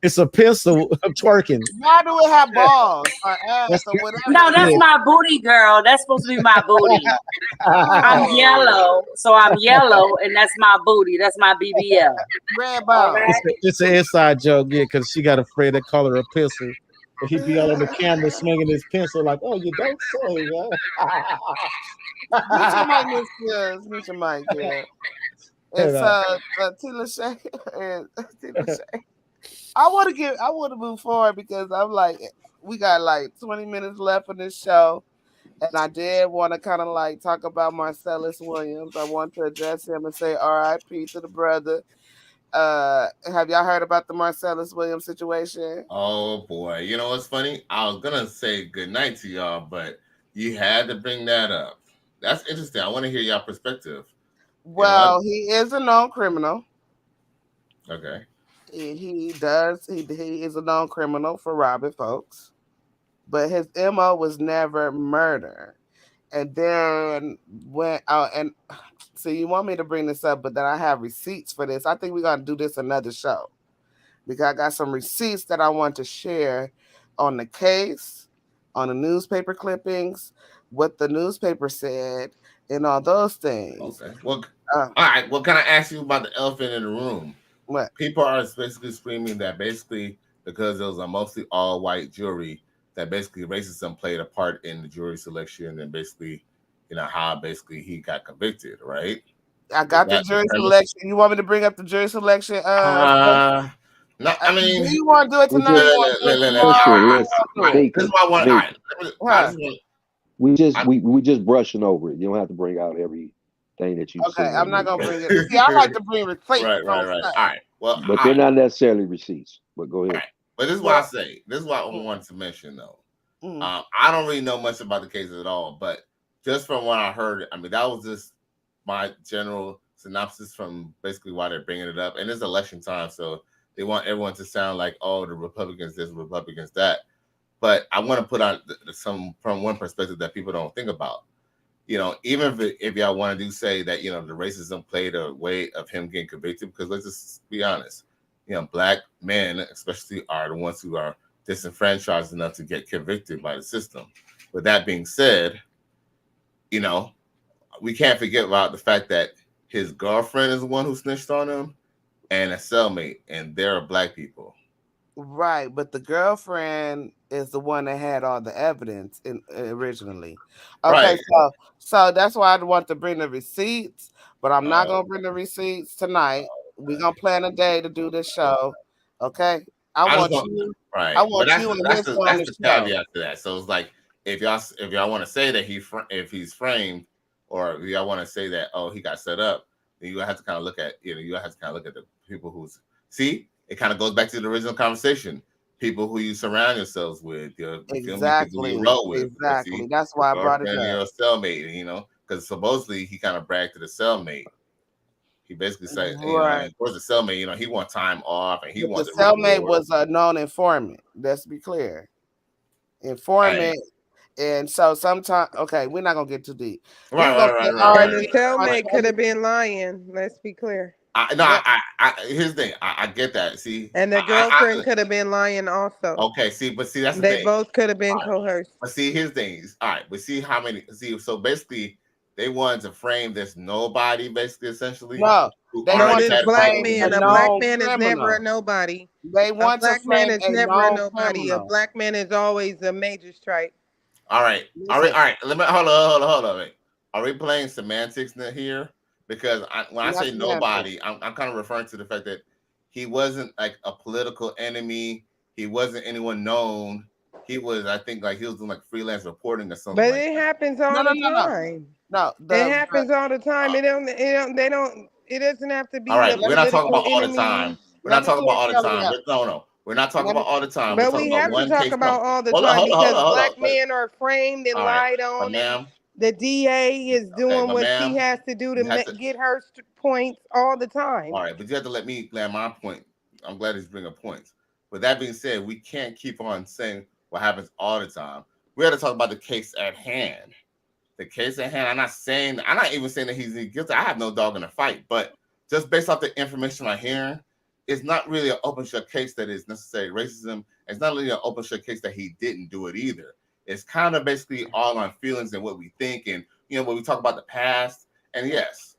It's a pencil twerking. Why do it have balls or ass That's or whatever No, it that's is? my booty, girl. That's supposed to be my booty. I'm Oh, yellow, so I'm yellow, and that's my booty. That's my BBL. red All bone. right. it's an inside joke, yeah, because she got a friend that call her a pencil. And he'd be all on the camera swinging his pencil like, oh, you don't say, Meet your mic, man. Miss Spears. Meet your mic, yeah. And, It's Tina Shay and Tina Shay. I want to move forward because I'm like, we got like 20 minutes left in this show. And I did want to kind of like talk about Marcellus Williams. I want to address him and say RIP to the brother. Have y'all heard about the Marcellus Williams situation? Oh boy, you know what's funny? I was gonna say good night to y'all, but you had to bring that up. That's interesting. I want to hear y'all perspective. You know what? Well, he is a known criminal. Okay. He is a known criminal for robbing folks, but his MO was never murder. And then when and so you want me to bring this up, but then I have receipts for this. I think we're gonna do this another show because I got some receipts that I want to share on the case, on the newspaper clippings, what the newspaper said, and all those things. Okay. Well, all right. Well, can I ask you about the elephant in the room? What? People are basically screaming that basically because it was a mostly all white jury, that basically racism played a part in the jury selection and basically, how basically he got convicted, right? I got the jury selection. You want me to bring up the jury selection? No, I mean, do you want to do it We tonight? This is what I want. All right, we just brushing over it. You don't have to bring out everything that you see. Okay, I'm not gonna bring it. See, I like to bring receipts. Right. All right. Well, but they're not necessarily receipts. But go ahead. Right. But this is what I say. This is what I wanted to mention, though. I don't really know much about the case at all, but just from what I heard, I mean, that was just my general synopsis from basically why they're bringing it up. And it's election time, so they want everyone to sound like, oh, the Republicans this, Republicans that. But I want to put out some from one perspective that people don't think about. Even if y'all want to say that, the racism played a way of him getting convicted, because let's just be honest, black men especially are the ones who are disenfranchised enough to get convicted by the system. With that being said, we can't forget about the fact that his girlfriend is the one who snitched on him and a cellmate, and they're black people. Right, but the girlfriend is the one that had all the evidence originally. Okay, right. So that's why I want to bring the receipts, but I'm not gonna bring the receipts tonight. We're gonna plan a day to do this show. Okay, I want you. Right, I want that's, you and that's this the, on that's the the show. caveat to that. So it's like if y'all want to say that if he's framed, or if y'all want to say that he got set up, then you have to kind of look at the people who's see. It kind of goes back to the original conversation. People who you surround yourselves with, exactly. You roll with. Exactly. See, that's why I brought it up. Your cellmate, because supposedly he kind of bragged to the cellmate. He basically said, right. Of course, the cellmate, he want time off, and he wants the cellmate was a known informant. Let's be clear, informant. And so sometimes, okay, we're not gonna get too deep. Right. And the cellmate could have been lying. Let's be clear. Here's the thing. I get that. See, and the girlfriend could have been lying also. Okay, see, that's the thing. They both could have been coerced. But see, here's the thing. All right, but see how many. See, so basically, they wanted to frame this nobody, basically, essentially. No, they want this black man. A black man is never a nobody. They want a black man is never a nobody. Criminal. A black man is always a major stripe. All right. All right. Let me hold on. Wait. Are we playing semantics here? Because when I say nobody, I'm kind of referring to the fact that he wasn't like a political enemy. He wasn't anyone known. He was, I think, like he was doing like freelance reporting or something. But it happens all the time. No, it happens all the time. It doesn't have to be. All right, we're not talking about all the time. We're not talking about all the time. No. We're not talking about all the time. But we have to talk about all the time because black men are framed and lied on. And the DA is doing what she has to do to get her points all the time. All right, but you have to let me land my point. I'm glad he's bringing points. With that being said, we can't keep on saying what happens all the time. We have to talk about the case at hand. The case at hand. I'm not even saying that he's guilty. I have no dog in the fight, but just based off the information I'm hearing, it's not really an open shut case that is necessary racism. It's not really an open shut case that he didn't do it either. It's kind of basically all on feelings and what we think, and when we talk about the past. And yes,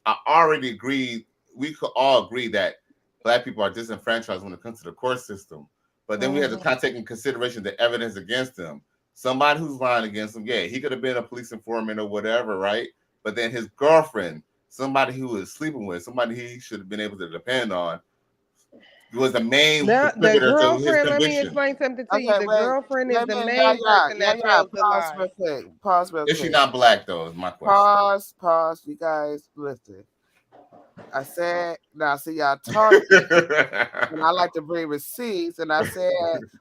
I already agree. We could all agree that black people are disenfranchised when it comes to the court system. But then we have to kind of take in consideration the evidence against them. Somebody who's lying against him, he could have been a police informant or whatever, right? But then his girlfriend, somebody who was sleeping with, somebody he should have been able to depend on, was the main contributor to his conviction. Let me explain something to you. The girlfriend is the main person that tells the lie. Pause real quick. Is she not black, though, is my question. Pause. You guys, listen. I said, now see y'all talking, and I like to bring receipts, and I said,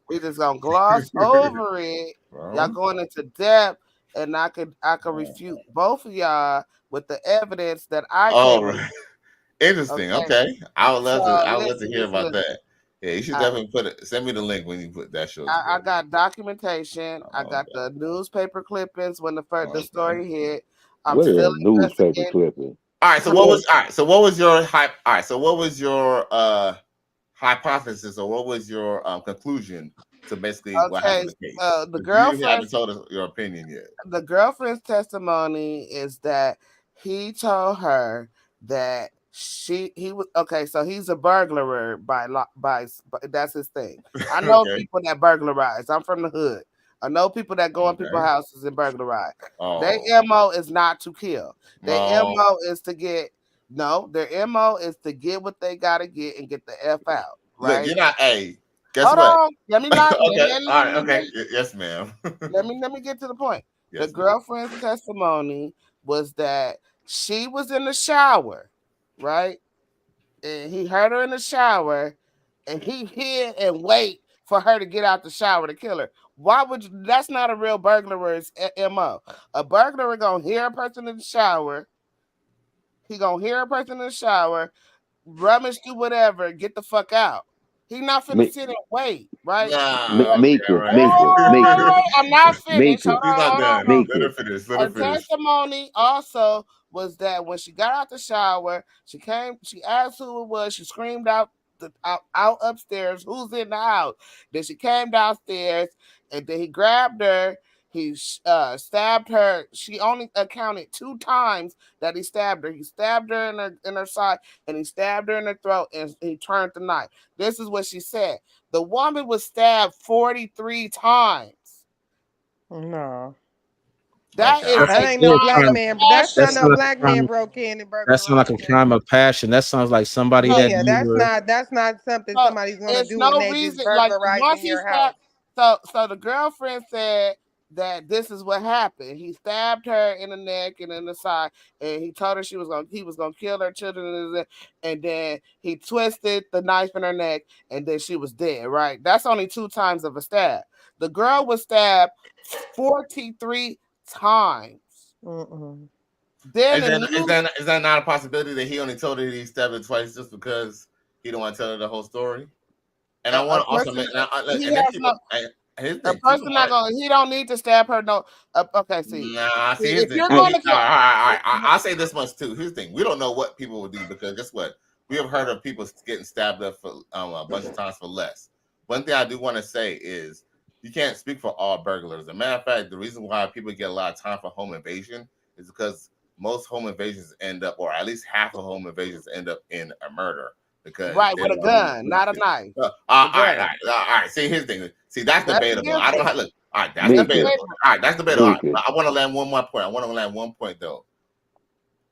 we just gonna gloss over it. Y'all going into depth, and I could refute both of y'all with the evidence that I can. Right. Interesting. Okay. I would love to hear about that. Yeah, you should definitely send me the link when you put that show. I got documentation. I got the newspaper clippings when the story hit. I'm still newspaper clipping. All right. So what was your hype? All right. So what was your hypothesis, or what was your conclusion to basically what Okay, happened in the case? the Because you haven't girlfriend's told us your opinion yet. the girlfriend's testimony is that he told her that he was okay. So he's a burglar by that's his thing. I know Okay. people that burglarize. I'm from the hood. I know people that go in people's Okay. houses and burglarize. Their Oh. MO is not to kill. Their No. MO is to get no. Their MO is to get what they gotta get and get the F out. Look, Right? you're not. Hey, guess Hold what? on. Let me not. Okay. All right. Okay. Yes, ma'am. Let me get to the point. The Yes, ma'am. girlfriend's testimony was that she was in the shower, right? And he heard her in the shower, and he hid and wait for her to get out the shower to kill her. Why would you? That's not a real burglar's MO. A burglar gonna hear a person in the shower. He gonna hear a person in the shower, rummage through whatever, get the fuck out. He not finna Mi- sit and wait, right? Nah. Okay. All Mika, right. Mika, Mika, I'm not finished. Mika, She's not Hold on, done. hold on. Let her Mika. finish. Let her Her finish. testimony also was that when she got out the shower, she asked who it was, she screamed out upstairs, who's in the house? Then she came downstairs, and then he grabbed her. He stabbed her. She only accounted 2 times that he stabbed her. He stabbed her in her side, and he stabbed her in her throat, and he turned the knife. This is what she said. The woman was stabbed 43 times. No. That Okay. is All That's a That right. ain't still no a crime black of crime. man. That's not That's passion. no not like black a man crime. broke in and That sounds like burglarized a her. crime of passion. That sounds like somebody So, that Yeah, you were. that's not something so somebody's gonna it's do when no they just reason. Like once burglarizing he your house. stabbed, so the girlfriend said that this is what happened. He stabbed her in the neck and in the side, and he told her he was gonna kill her children, and then he twisted the knife in her neck, and then she was dead. Right? That's only 2 times of a stab. The girl was stabbed 43 times. Mm-mm. Then Is the that is news that is that not a possibility that he only told her he stabbed her twice just because he don't want to tell her the whole story? And I a want to also person make look, he and then has people. no Here's the a thing: people person not aren't. gonna he don't need to stab her. No, okay. Nah, see, here's If the you're Hey, going to all kill, right, all right. I'll say this much too. Here's the thing: we don't know what people will do because guess what? We have heard of people getting stabbed up for a bunch of times for less. One thing I do want to say is you can't speak for all burglars. As a matter of fact, the reason why people get a lot of time for home invasion is because most home invasions end up, or at least half of home invasions end up in a murder because right, they with don't a want to be gun, really not a sick. knife, All the right, gun. all right. See, here's the thing. See, that's That's debatable. I don't different. look. All right, that's That's Mika, debatable. different. All right, that's debatable. All right, Mika. but I want to land one more point. I want to land one point though.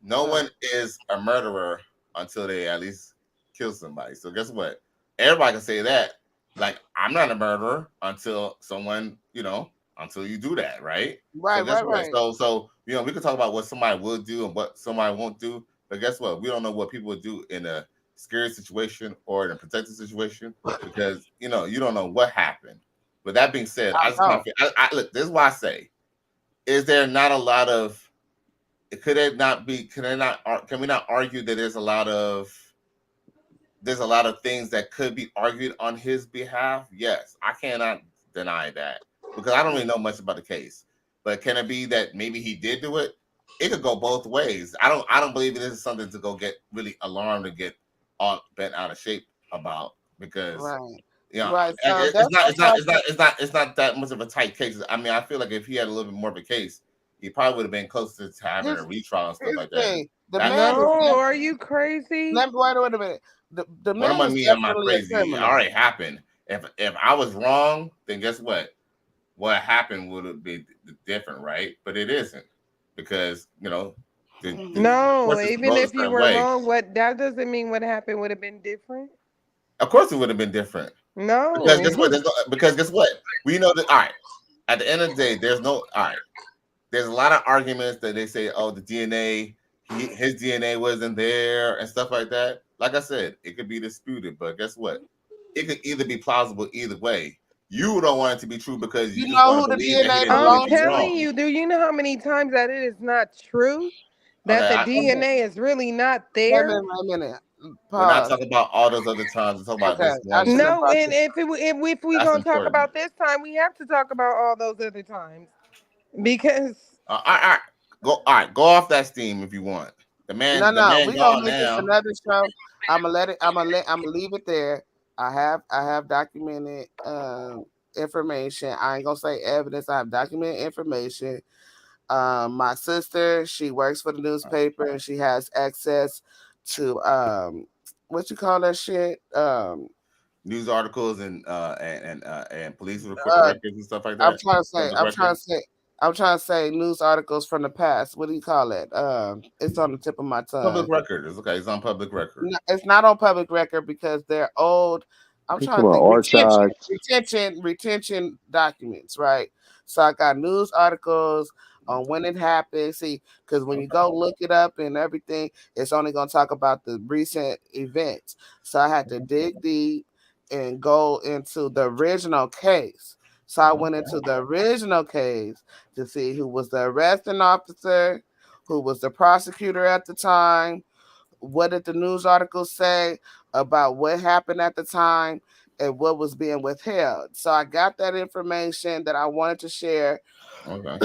No Uh, one is a murderer until they at least kill somebody. So guess what? Everybody can say that. Like I'm not a murderer until someone, until you do that, right? So right, guess right, what? right. So we can talk about what somebody will do and what somebody won't do. But guess what? We don't know what people would do in a scary situation or in a protected situation because you don't know what happened. But that being said, I I just kind know. of look. This is why I say: is there not a lot of could it not be can we not argue that there's a lot of things that could be argued on his behalf? Yes, I cannot deny that because I don't really know much about the case. But can it be that maybe he did do it? It could go both ways. I don't believe this is something to go get really alarmed and get all bent out of shape about because Right, you know right. So it's that's not that's it's not why it's not it's not it's not that much of a tight case. I mean, I feel like if he had a little bit more of a case, he probably would have been closer to having a here's retrial and stuff here's like the that. thing. The That's the man is truth. No, are you crazy? wait a minute. The What am man I is mean? Am I definitely a crazy? It criminal. already happened. If I was wrong, then guess what? What happened would have been different, right? But it isn't because the No, course is even rolled a if you certain were way. wrong, what that doesn't mean what happened would have been different. Of course, it would have been different because No. guess what? Because guess what? We know that. All right. At the end of the day, there's no. All right. There's a lot of arguments that they say, oh, the DNA, his DNA wasn't there and stuff like that. Like I said, it could be disputed, but guess what? It could either be plausible either way. You don't want it to be true because you You just know want who to the believe that he DNA didn't do I'm belongs anything to? telling wrong. you, do you know how many times that it is not true? Okay, That the Okay, DNA is really not wait a there? minute, wait a minute. we're not Pause. talking about all those other times. We're talking about Okay, this I one shouldn't have thing. No, brought and this. if we That's gonna talk important. about this time, we have to talk about all those other times because All right, go. All right, go off that steam if you want. The No, man, the no, man we gonna gone make this now. another show. I'm gonna let it. I'm gonna leave it there. I have documented information. I ain't gonna say evidence. I have documented information. My sister, she works for the newspaper and she has access to what you call that shit? News articles and police Uh records and stuff like I'm that. trying to say Public I'm trying to records. say I'm trying to say news articles from the past. What do you call it? It's on the tip of my Public tongue. record. It's okay. It's on public record. It's not on public record because they're old. I'm He trying talking to about think archives. retention documents, right? So I got news articles on when it happened. See, because when you go look it up and everything, it's only gonna talk about the recent events. So I had to dig deep and go into the original case. So I went into the original case to see who was the arresting officer, who was the prosecutor at the time, what did the news articles say about what happened at the time and what was being withheld. So I got that information that I wanted to share, Okay.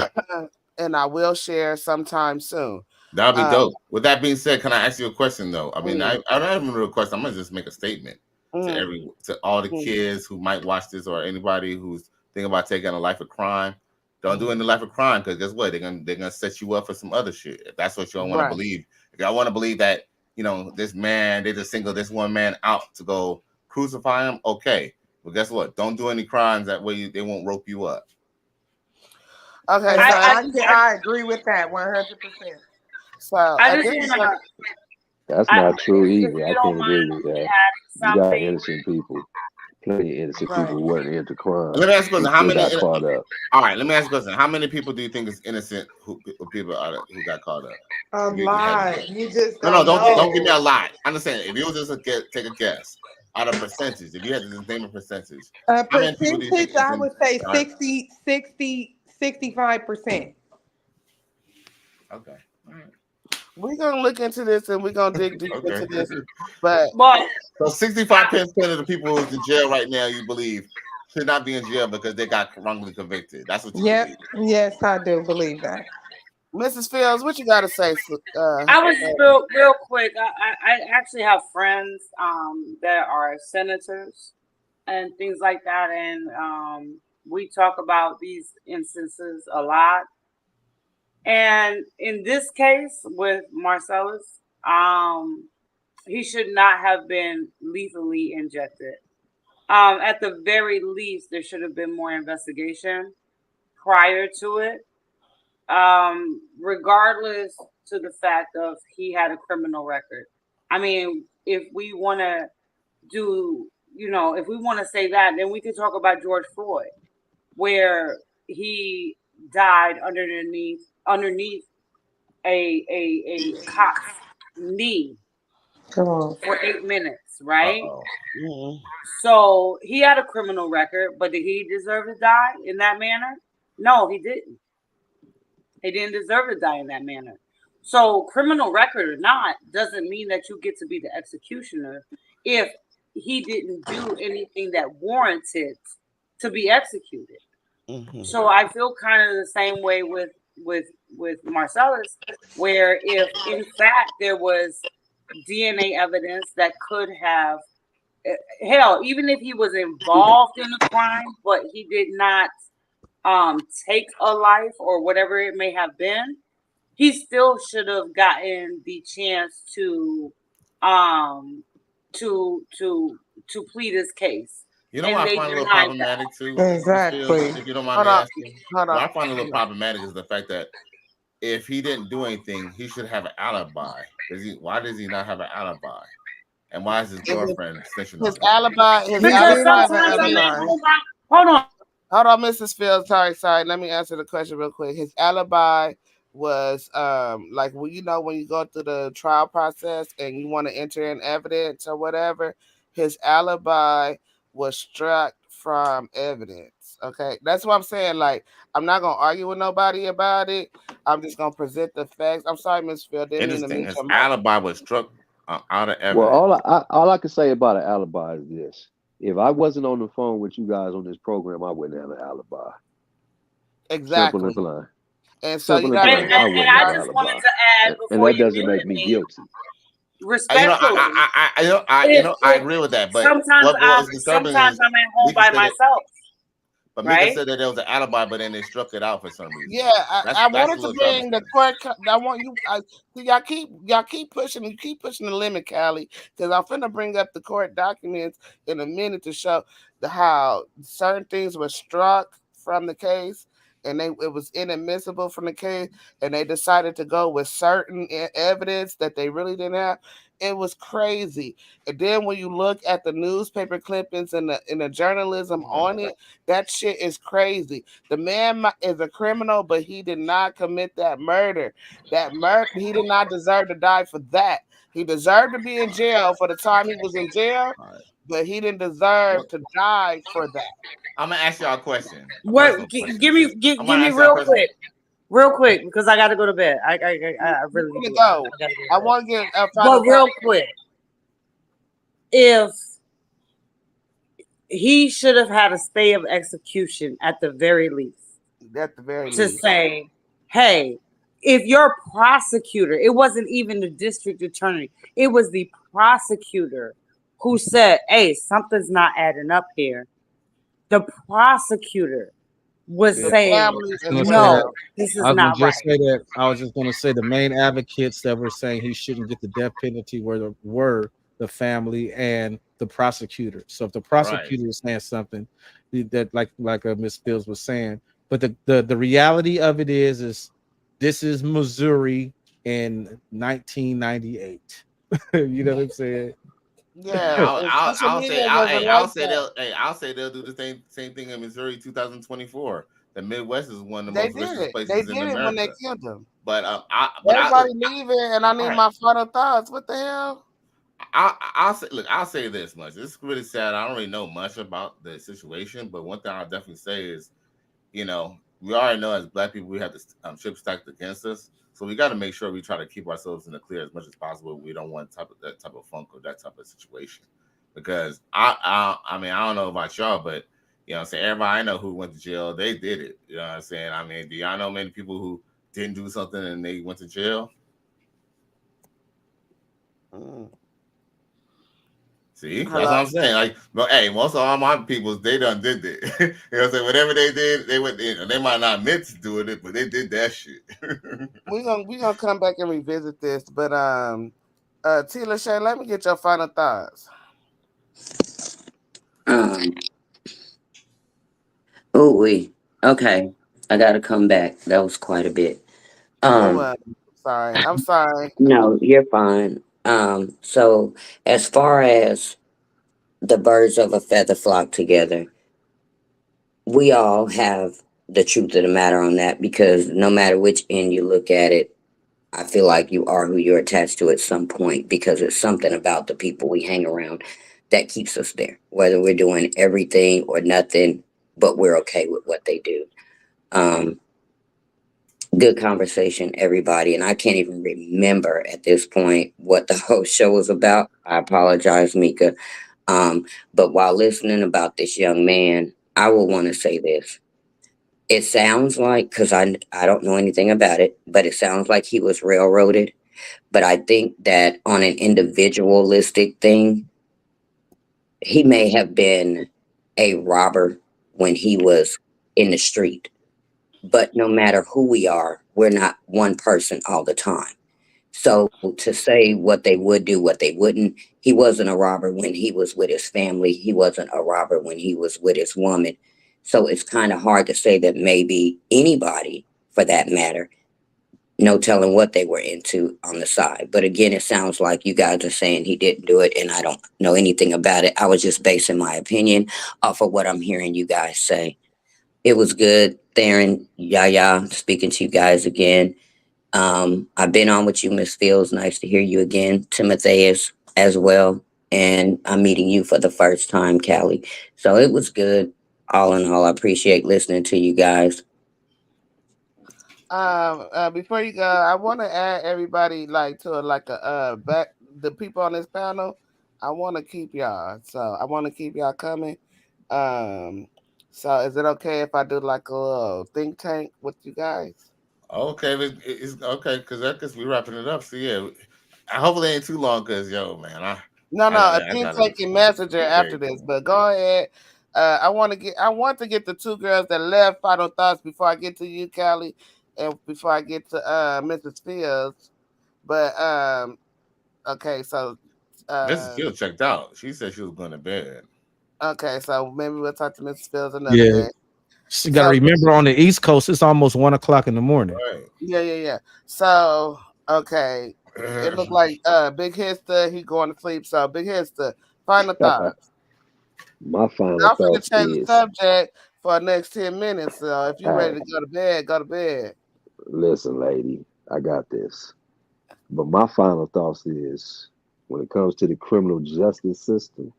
and I will share sometime soon. That'll be Um, dope. With that being said, can I ask you a question though? I mean, mm, I don't even know a question. I'm gonna just make a statement mm, to all the mm, kids who might watch this or anybody who's thinking about taking a life of crime. Don't do mm. any life of crime because guess what? They're gonna set you up for some other shit. If that's what you don't want to Right. believe. If y'all want to believe that, this man, they just single this one man out to go crucify him, okay. But guess what? Don't do any crimes that way they won't rope you up. Okay, And so I I I agree with that 100%. I this just is want what to. That's I not true if either. you I don't can't agree mind with me that. You adding got something. innocent people, plenty of innocent people Right. who wasn't into crime Let me ask you a who question. How still many? got caught up. All right, let me ask you a question. How many people do you think is innocent who people are who got caught up? A If you had to lot. guess. You just No, no, don't don't give me know. a lot. Understand? If you was just take a guess out of percentage, if you had to just name a percentage, A how many people do you think percentage, is I in? would say All right, 65%. okay, all right, we're gonna look into this and we're gonna dig deep okay. into this. But But So 65% of the people who's in jail right now, you believe, should not be in jail because they got wrongly convicted. That's what you Yep. believe. Yes, I do believe that. Mrs. Fields, what you gotta say? I was just real quick. I actually have friends that are senators and things like that, and we talk about these instances a lot. And in this case with Marcellus, he should not have been lethally injected. At the very least, there should have been more investigation prior to it. Regardless to the fact of he had a criminal record. I mean, if we want to if we want to say that, then we could talk about George Floyd, where he died underneath a cop's knee Come on. for 8 minutes, Uh right? oh. mm, So he had a criminal record, but did he deserve to die in that manner? No, he didn't. He didn't deserve to die in that manner. So, criminal record or not, doesn't mean that you get to be the executioner if he didn't do anything that warranted to be executed. mhm. So, I feel kind of the same way with Marcellus, where if in fact there was DNA evidence that could have hell, even if he was involved in a crime, but he did not take a life or whatever it may have been, he still should have gotten the chance um to plead his case. You know And what I they find a little denied that. problematic too, Miss Fields, Exactly. if you don't mind Hold me on, asking. hold What on. I find a little problematic is the fact that if he didn't do anything, he should have an alibi. Why does he not have an alibi? And why is his girlfriend snitching His on him? his He Because did alibi, have an sometimes a man alibi. hold on. hold on, Mrs. Fields. Sorry. Let me answer the question real quick. His alibi was like when you go through the trial process and you want to enter in evidence or whatever, his alibi was struck from evidence. Okay. That's what I'm saying. Like, I'm not gonna argue with nobody about it. I'm just gonna present the facts. I'm sorry, Miss Field, didn't mean to Interesting. mute His your mic. alibi was struck out of Well, evidence. all I can say about an alibi is this: if I wasn't on the phone with you guys on this program, I wouldn't have an alibi. Simple and Exactly. plain. And so you Simple and gotta And, plain. and, I remember and wouldn't I have an just everybody. wanted alibi, to add and before that you doesn't mute make it me me. guilty. respectfully. I If agree with that. But sometimes what was disturbing sometimes is I'm at home Mika by said it. myself, But Mika right? said that there was an alibi, but then they struck it out for some reason. Yeah, That's I that's a wanted to little bring the troublesome. court. I want you. See, y'all keep pushing. You keep pushing the limit, Callie. Because I'm finna bring up the court documents in a minute to show how certain things were struck from the case, and it was inadmissible from the case, and they decided to go with certain evidence that they really didn't have. It was crazy. And then when you look at the newspaper clippings and the journalism on it, that shit is crazy. The man is a criminal, but he did not commit that murder. That murder, he did not deserve to die for that. He deserved to be in jail for the time he was in jail, All right. but he didn't deserve Well, to die for that. I'm gonna ask y'all a question, a What? personal question. Give me, Since I'm give gonna me ask y'all a personal. real quick, because I got to go to bed. I We're really gonna do. go. I got to go I to bed. want to get a But final thought. real quick, if he should have had a stay of execution at the very least At the very to least, say, hey, if your prosecutor, it wasn't even the district attorney, it was the prosecutor who said, hey, something's not adding up here. The prosecutor was the Yeah, saying, family I as was gonna say that. no, well. this I is was gonna not just right. say that. I was just gonna say the main advocates that were saying he shouldn't get the death penalty were the family and the prosecutor. So if the Right. prosecutor is saying something that like Miss Fields was saying, but the reality of it is this is Missouri in 1998. You know what I'm saying? And Yeah, and social media wasn't like that. I'll say they'll do the same thing in Missouri 2024. The Midwest is one of the They most did racist it. They places in did it when they America. killed him. But I Everybody look. leaving, and I All need right. my final thoughts. What the hell? I'll say, look, I'll say this much. It's really sad. I don't really know much about the situation, but one thing I'll definitely say is, we already know as Black people we have this chip stacked against us, so we got to make sure we try to keep ourselves in the clear as much as possible. We don't want that type of funk or that type of situation, because I mean I don't know about y'all, but I'm saying everybody I know who went to jail, they did it. You know what I'm saying? I mean, do y'all know many people who didn't do something and they went to jail? Mm. See, that's Hello. what I'm saying. Like, but hey, most of all my peoples, they done did it. You know what I'm saying? Whatever they did, they went. They might not meant to do it, but they did that shit. We gonna come back and revisit this, but T. Lachey, let me get your final thoughts. Um, oh, we okay. I gotta come back. That was quite a bit. For Um, what? Sorry, I'm sorry. no, you're fine. So as far as the birds of a feather flock together, we all have the truth of the matter on that because no matter which end you look at it, I feel like you are who you're attached to at some point because it's something about the people we hang around that keeps us there, whether we're doing everything or nothing, but we're okay with what they do. Um, Good conversation, everybody. And I can't even remember at this point what the whole show was about. I apologize, Mika. Um, but while listening about this young man, I will want to say this. It sounds like, because I don't know anything about it, but it sounds like he was railroaded. But I think that on an individualistic thing, he may have been a robber when he was in the street. But no matter who we are, we're not one person all the time. So to say what they would do, what they wouldn't, he wasn't a robber when he was with his family. He wasn't a robber when he was with his woman. So it's kind of hard to say that maybe anybody, for that matter, no telling what they were into on the side. But again, it sounds like you guys are saying he didn't do it, and I don't know anything about it. I was just basing my opinion off of what I'm hearing you guys say. It was good, Theron, Yaya, speaking to you guys again. I've been on with you, Miss Fields. Nice to hear you again. Timotheus as well. And I'm meeting you for the first time, Callie. So it was good. All in all, I appreciate listening to you guys. Before you go, I want to add everybody like to like a back the people on this panel. I want to keep y'all, so I want to keep y'all coming. Um, so is it okay if I do like a little think tank with you guys? Okay, it's okay because we wrapping it up. So yeah, Hopefully it ain't too long, cause yo, man, No, no, I then gotta taking Messenger after take. this. But go ahead. I want to get the two girls that left final thoughts before I get to you, Callie, and before I get to Mrs. Fields. But okay, so Mrs. uh, Field checked out. She said she was going to bed. okay, so maybe we'll talk to Mrs. Fields another Yeah, day. she got to So remember on the East Coast, it's almost 1 o'clock in the morning. Right. yeah, yeah, yeah. So okay, it looked like Big Hister he going to sleep. So Big Hister, final thoughts. My final I'm finna thoughts change the is, subject for the next 10 minutes. So if you're ready hey, to go to bed, go to bed. listen, lady, I got this. But my final thoughts is, when it comes to the criminal justice system,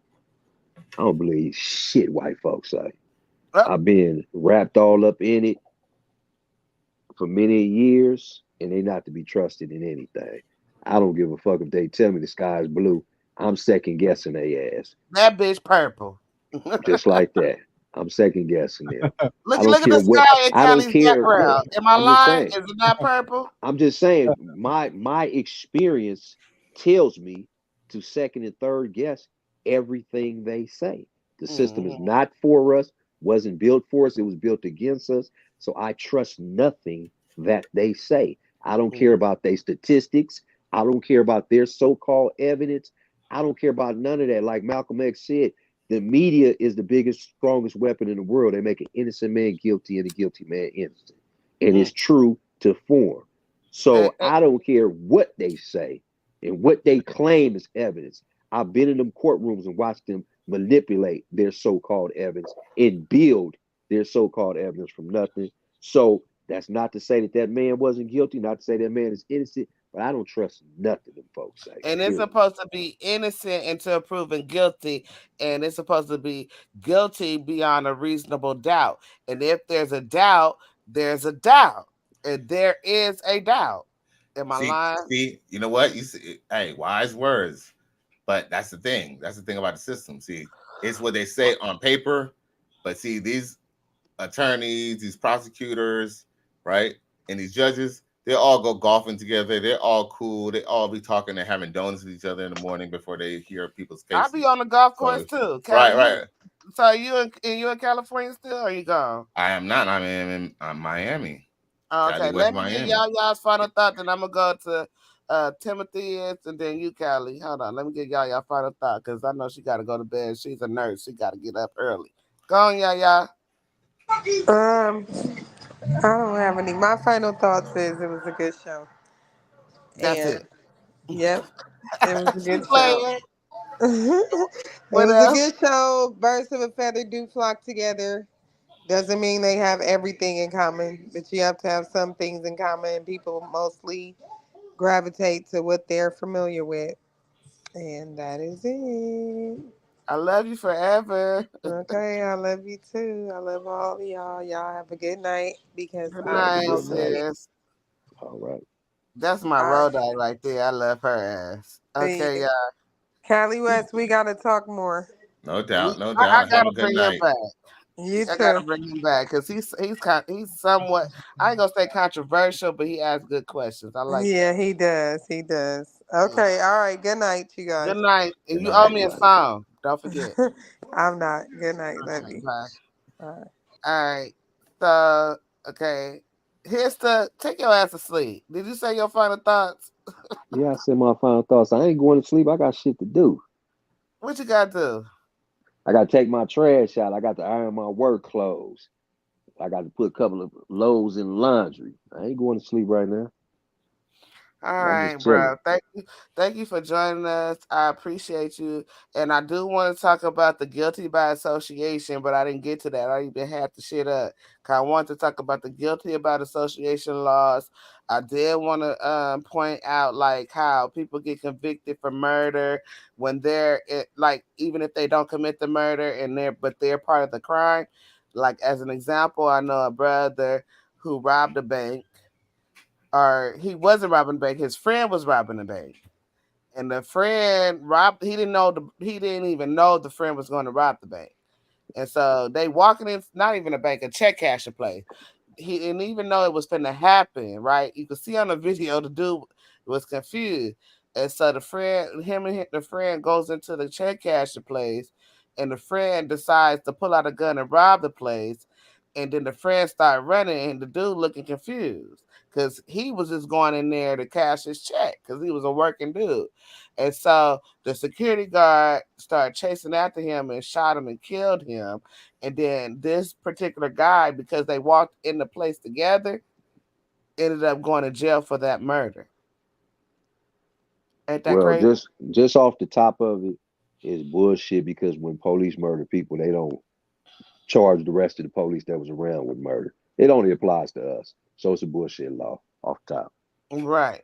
I don't believe shit white folks say. Oh, I've been wrapped all up in it for many years, and they not to be trusted in anything. I don't give a fuck if they tell me the sky is blue. I'm second guessing their ass, that bitch purple. just like that. I'm second guessing them. I don't Look at care the what. sky in I don't Callie's care. Look, background. Am I I'm just lying? saying. Is it not purple? I'm just saying. My experience tells me to second and third guess everything they say. The system is Mm-hmm. not for us. Wasn't built for us. It was built against us. So I trust nothing that they say. I don't care about their statistics. I don't care about their so-called evidence. I don't care about none of that. Like Malcolm X said, the media is the biggest, strongest weapon in the world. They make an innocent man guilty and a guilty man innocent. And Mm-hmm. it's true to form. So I don't care what they say and what they claim as evidence. I've been in them courtrooms and watched them manipulate their so-called evidence and build their so-called evidence from nothing. So that's not to say that that man wasn't guilty, not to say that man is innocent, but I don't trust nothing them folks say. And it's Period. supposed to be innocent until proven guilty, and it's supposed to be guilty beyond a reasonable doubt. And if there's a doubt, there's a doubt, and there is a doubt. Am I lying? You know what? You see, hey, wise words. But that's the thing. That's the thing about the system. See, it's what they say on paper, but see, these attorneys, these prosecutors, right, and these judges, they all go golfing together. They're all cool. They all be talking and having donuts with each other in the morning before they hear people's I'll be cases. on the golf course So, too, right, Callie. You right. so you in California still, or you gone? I am not. I'm Miami, Oh, Cali, okay, West let me get Miami. y'all's final thought. Then I'm gonna go to Timothy is, and then you, Callie. Hold on, let me get y'all final thought because I know she got to go to bed. She's a nurse. She got to get up early. Go on, y'all. Um, I don't have any. My final thoughts is it was a good show, That's and it. yep, it was a She good show. playing. It What was a else? good show. Birds of a feather do flock together. Doesn't mean they have everything in common, but you have to have some things in common. People mostly gravitate to what they're familiar with, and that is it. I love you forever. Okay, I love you too. I love all of y'all. Y'all have a good night because Good You have a I'm night, good night. hungry. sis. All right. That's my All right. road dog right there. I love her ass. See Okay, you. yeah. Callie West, we got to talk more. No doubt, no I doubt. Have gotta a good bring him night. back. You I gotta too. bring him back because he's somewhat, I ain't gonna say controversial, but he asks good questions. I like Yeah, that. he does. He does. Mm. Okay. All right. Good night, you Good guys. night. And Good you owe night. All me a right. song. Don't forget. I'm not. Good night. Love Okay, you. bye. Bye. All right. So okay. Here's the take your ass to sleep. Did you say your final thoughts? Yeah, I said my final thoughts. I ain't going to sleep. I got shit to do. What you gotta do? I got to take my trash out. I got to iron my work clothes. I got to put a couple of loads in laundry. I ain't going to sleep right now. All I'm right, just chilling. bro. Thank you for joining us. I appreciate you, and I do want to talk about the guilty by association, but I didn't get to that. I even had to shit up. 'Cause I want to talk about the guilty about association laws. I did want to point out like how people get convicted for murder when like even if they don't commit the murder and they're part of the crime. Like as an example, I know a brother who robbed a bank, or he wasn't robbing the bank. His friend was robbing the bank, and the friend robbed. He didn't even know the friend was going to rob the bank, and so they walking in, not even a bank, a check cashing place. He didn't even know it was finna happen. Right? You could see on the video the dude was confused. And so the friend goes into the check cashing place, and the friend decides to pull out a gun and rob the place. And then the friend start running, and the dude looking confused because he was just going in there to cash his check because he was a working dude. And so the security guard started chasing after him and shot him and killed him. And then this particular guy, because they walked in the place together, ended up going to jail for that murder. Ain't that Well, crazy? just off the top of it is bullshit because when police murder people, they don't charge the rest of the police that was around with murder. It only applies to us. So it's a bullshit law off top. Right.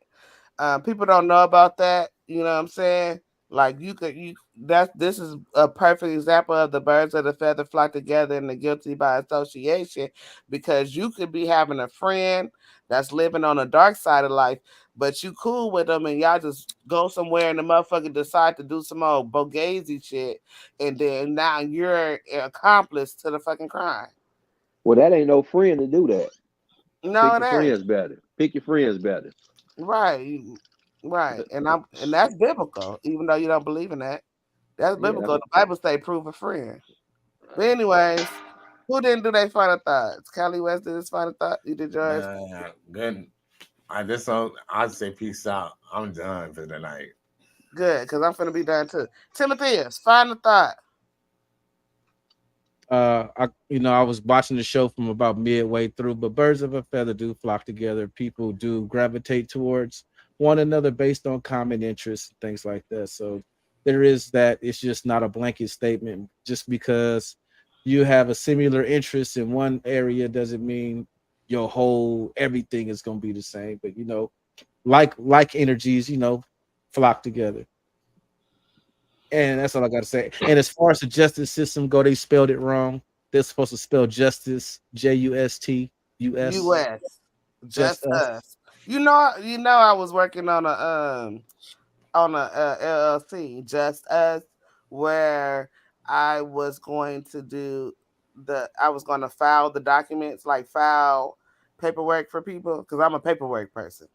People don't know about that. You know what I'm saying? Like this is a perfect example of the birds of the feather flock together and the guilty by association, because you could be having a friend that's living on the dark side of life, but you cool with them and y'all just go somewhere and the motherfucker decide to do some old bogazy shit, and then now you're an accomplice to the fucking crime. Well, that ain't no friend to do that. No, Pick it your ain't. friends better. Pick your friends better. Right. Right. And that's biblical, even though you don't believe in that. That's Yeah, biblical. The Bible say prove a friend. But anyways, who didn't do their final thoughts? Cali West did his final thought. You did yours. Good. I'd say peace out. I'm done for the night. Good, because I'm finna be done too. Timotheus, final thought. I was watching the show from about midway through, but birds of a feather do flock together. People do gravitate towards one another based on common interests, things like that. So there is that. It's just not a blanket statement. Just because you have a similar interest in one area doesn't mean your whole everything is going to be the same. But like energies, flock together. And that's all I got to say. And as far as the justice system go, they spelled it wrong. They're supposed to spell justice, JUSTUS. U.S. Just Just us. us. I was working on a LLC, Just Us, where I was going to file the documents, like file paperwork for people, because I'm a paperwork person.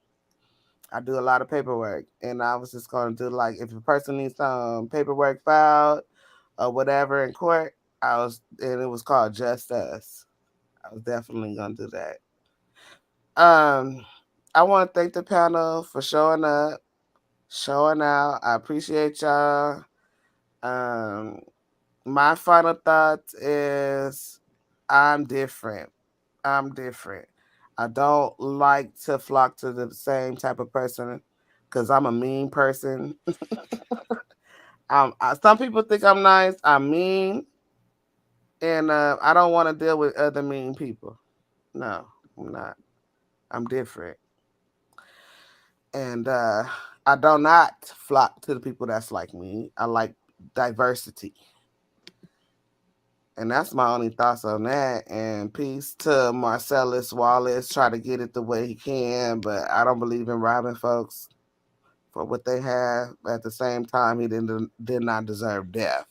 I do a lot of paperwork, and I was just going to do, like, if a person needs some paperwork filed or whatever in court, and it was called Just Us. I was definitely going to do that. I want to thank the panel for showing up, showing out. I appreciate y'all. My final thought is I'm different. I'm different. I don't like to flock to the same type of person because I'm a mean person. Some people think I'm nice. I'm mean, and I don't want to deal with other mean people. No, I'm not. I'm different, and I do not flock to the people that's like me. I like diversity. And that's my only thoughts on that. And peace to Marcellus Wallace. Try to get it the way he can, but I don't believe in robbing folks for what they have. At the same time, he did not deserve death.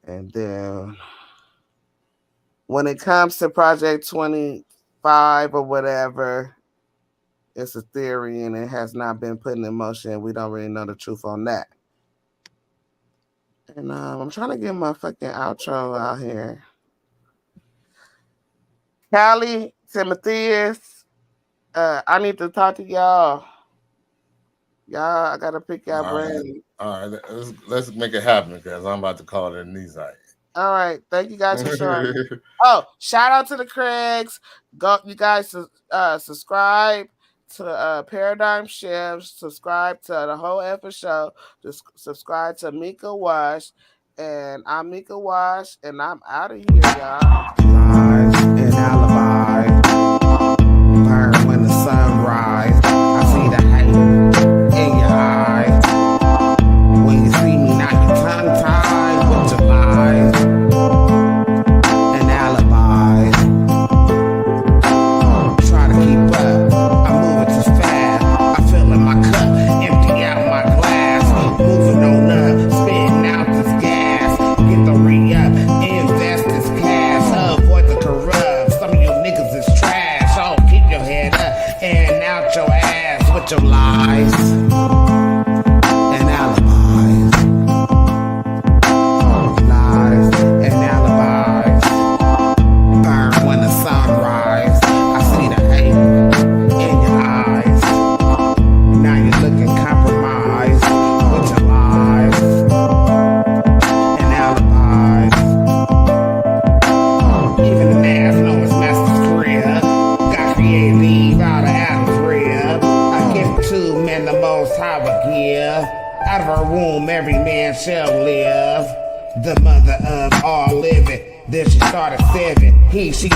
And then when it comes to Project 25 or whatever, it's a theory and it has not been put in motion. We don't really know the truth on that. And I'm trying to get my fucking outro out here. Callie, Timotheus, I need to talk to y'all. Y'all, I gotta pick y'all brain. All right. Let's make it happen because I'm about to call it a knee All right, thank you guys for showing. Oh, shout out to the Craigs. Go, you guys, subscribe to Paradigm Shifts. Subscribe to the whole effort show. Just subscribe to Mika Wash, and I'm Mika Wash, and I'm out of here, y'all. Lies and alibi. Burn when the sun rise. I see the hate in your eyes. When you see me, not your tongue tied with your lies and alibis. Try to keep up. I'm moving too fast. I fill in my cup, empty out my glass. Moving on up, spitting out this gas. Get the re-up, invest this cash. Avoid the corrupt. Some of you niggas is trash. Oh, keep your head up and out your womb every man shall live. The mother of all living. Then she started 7. She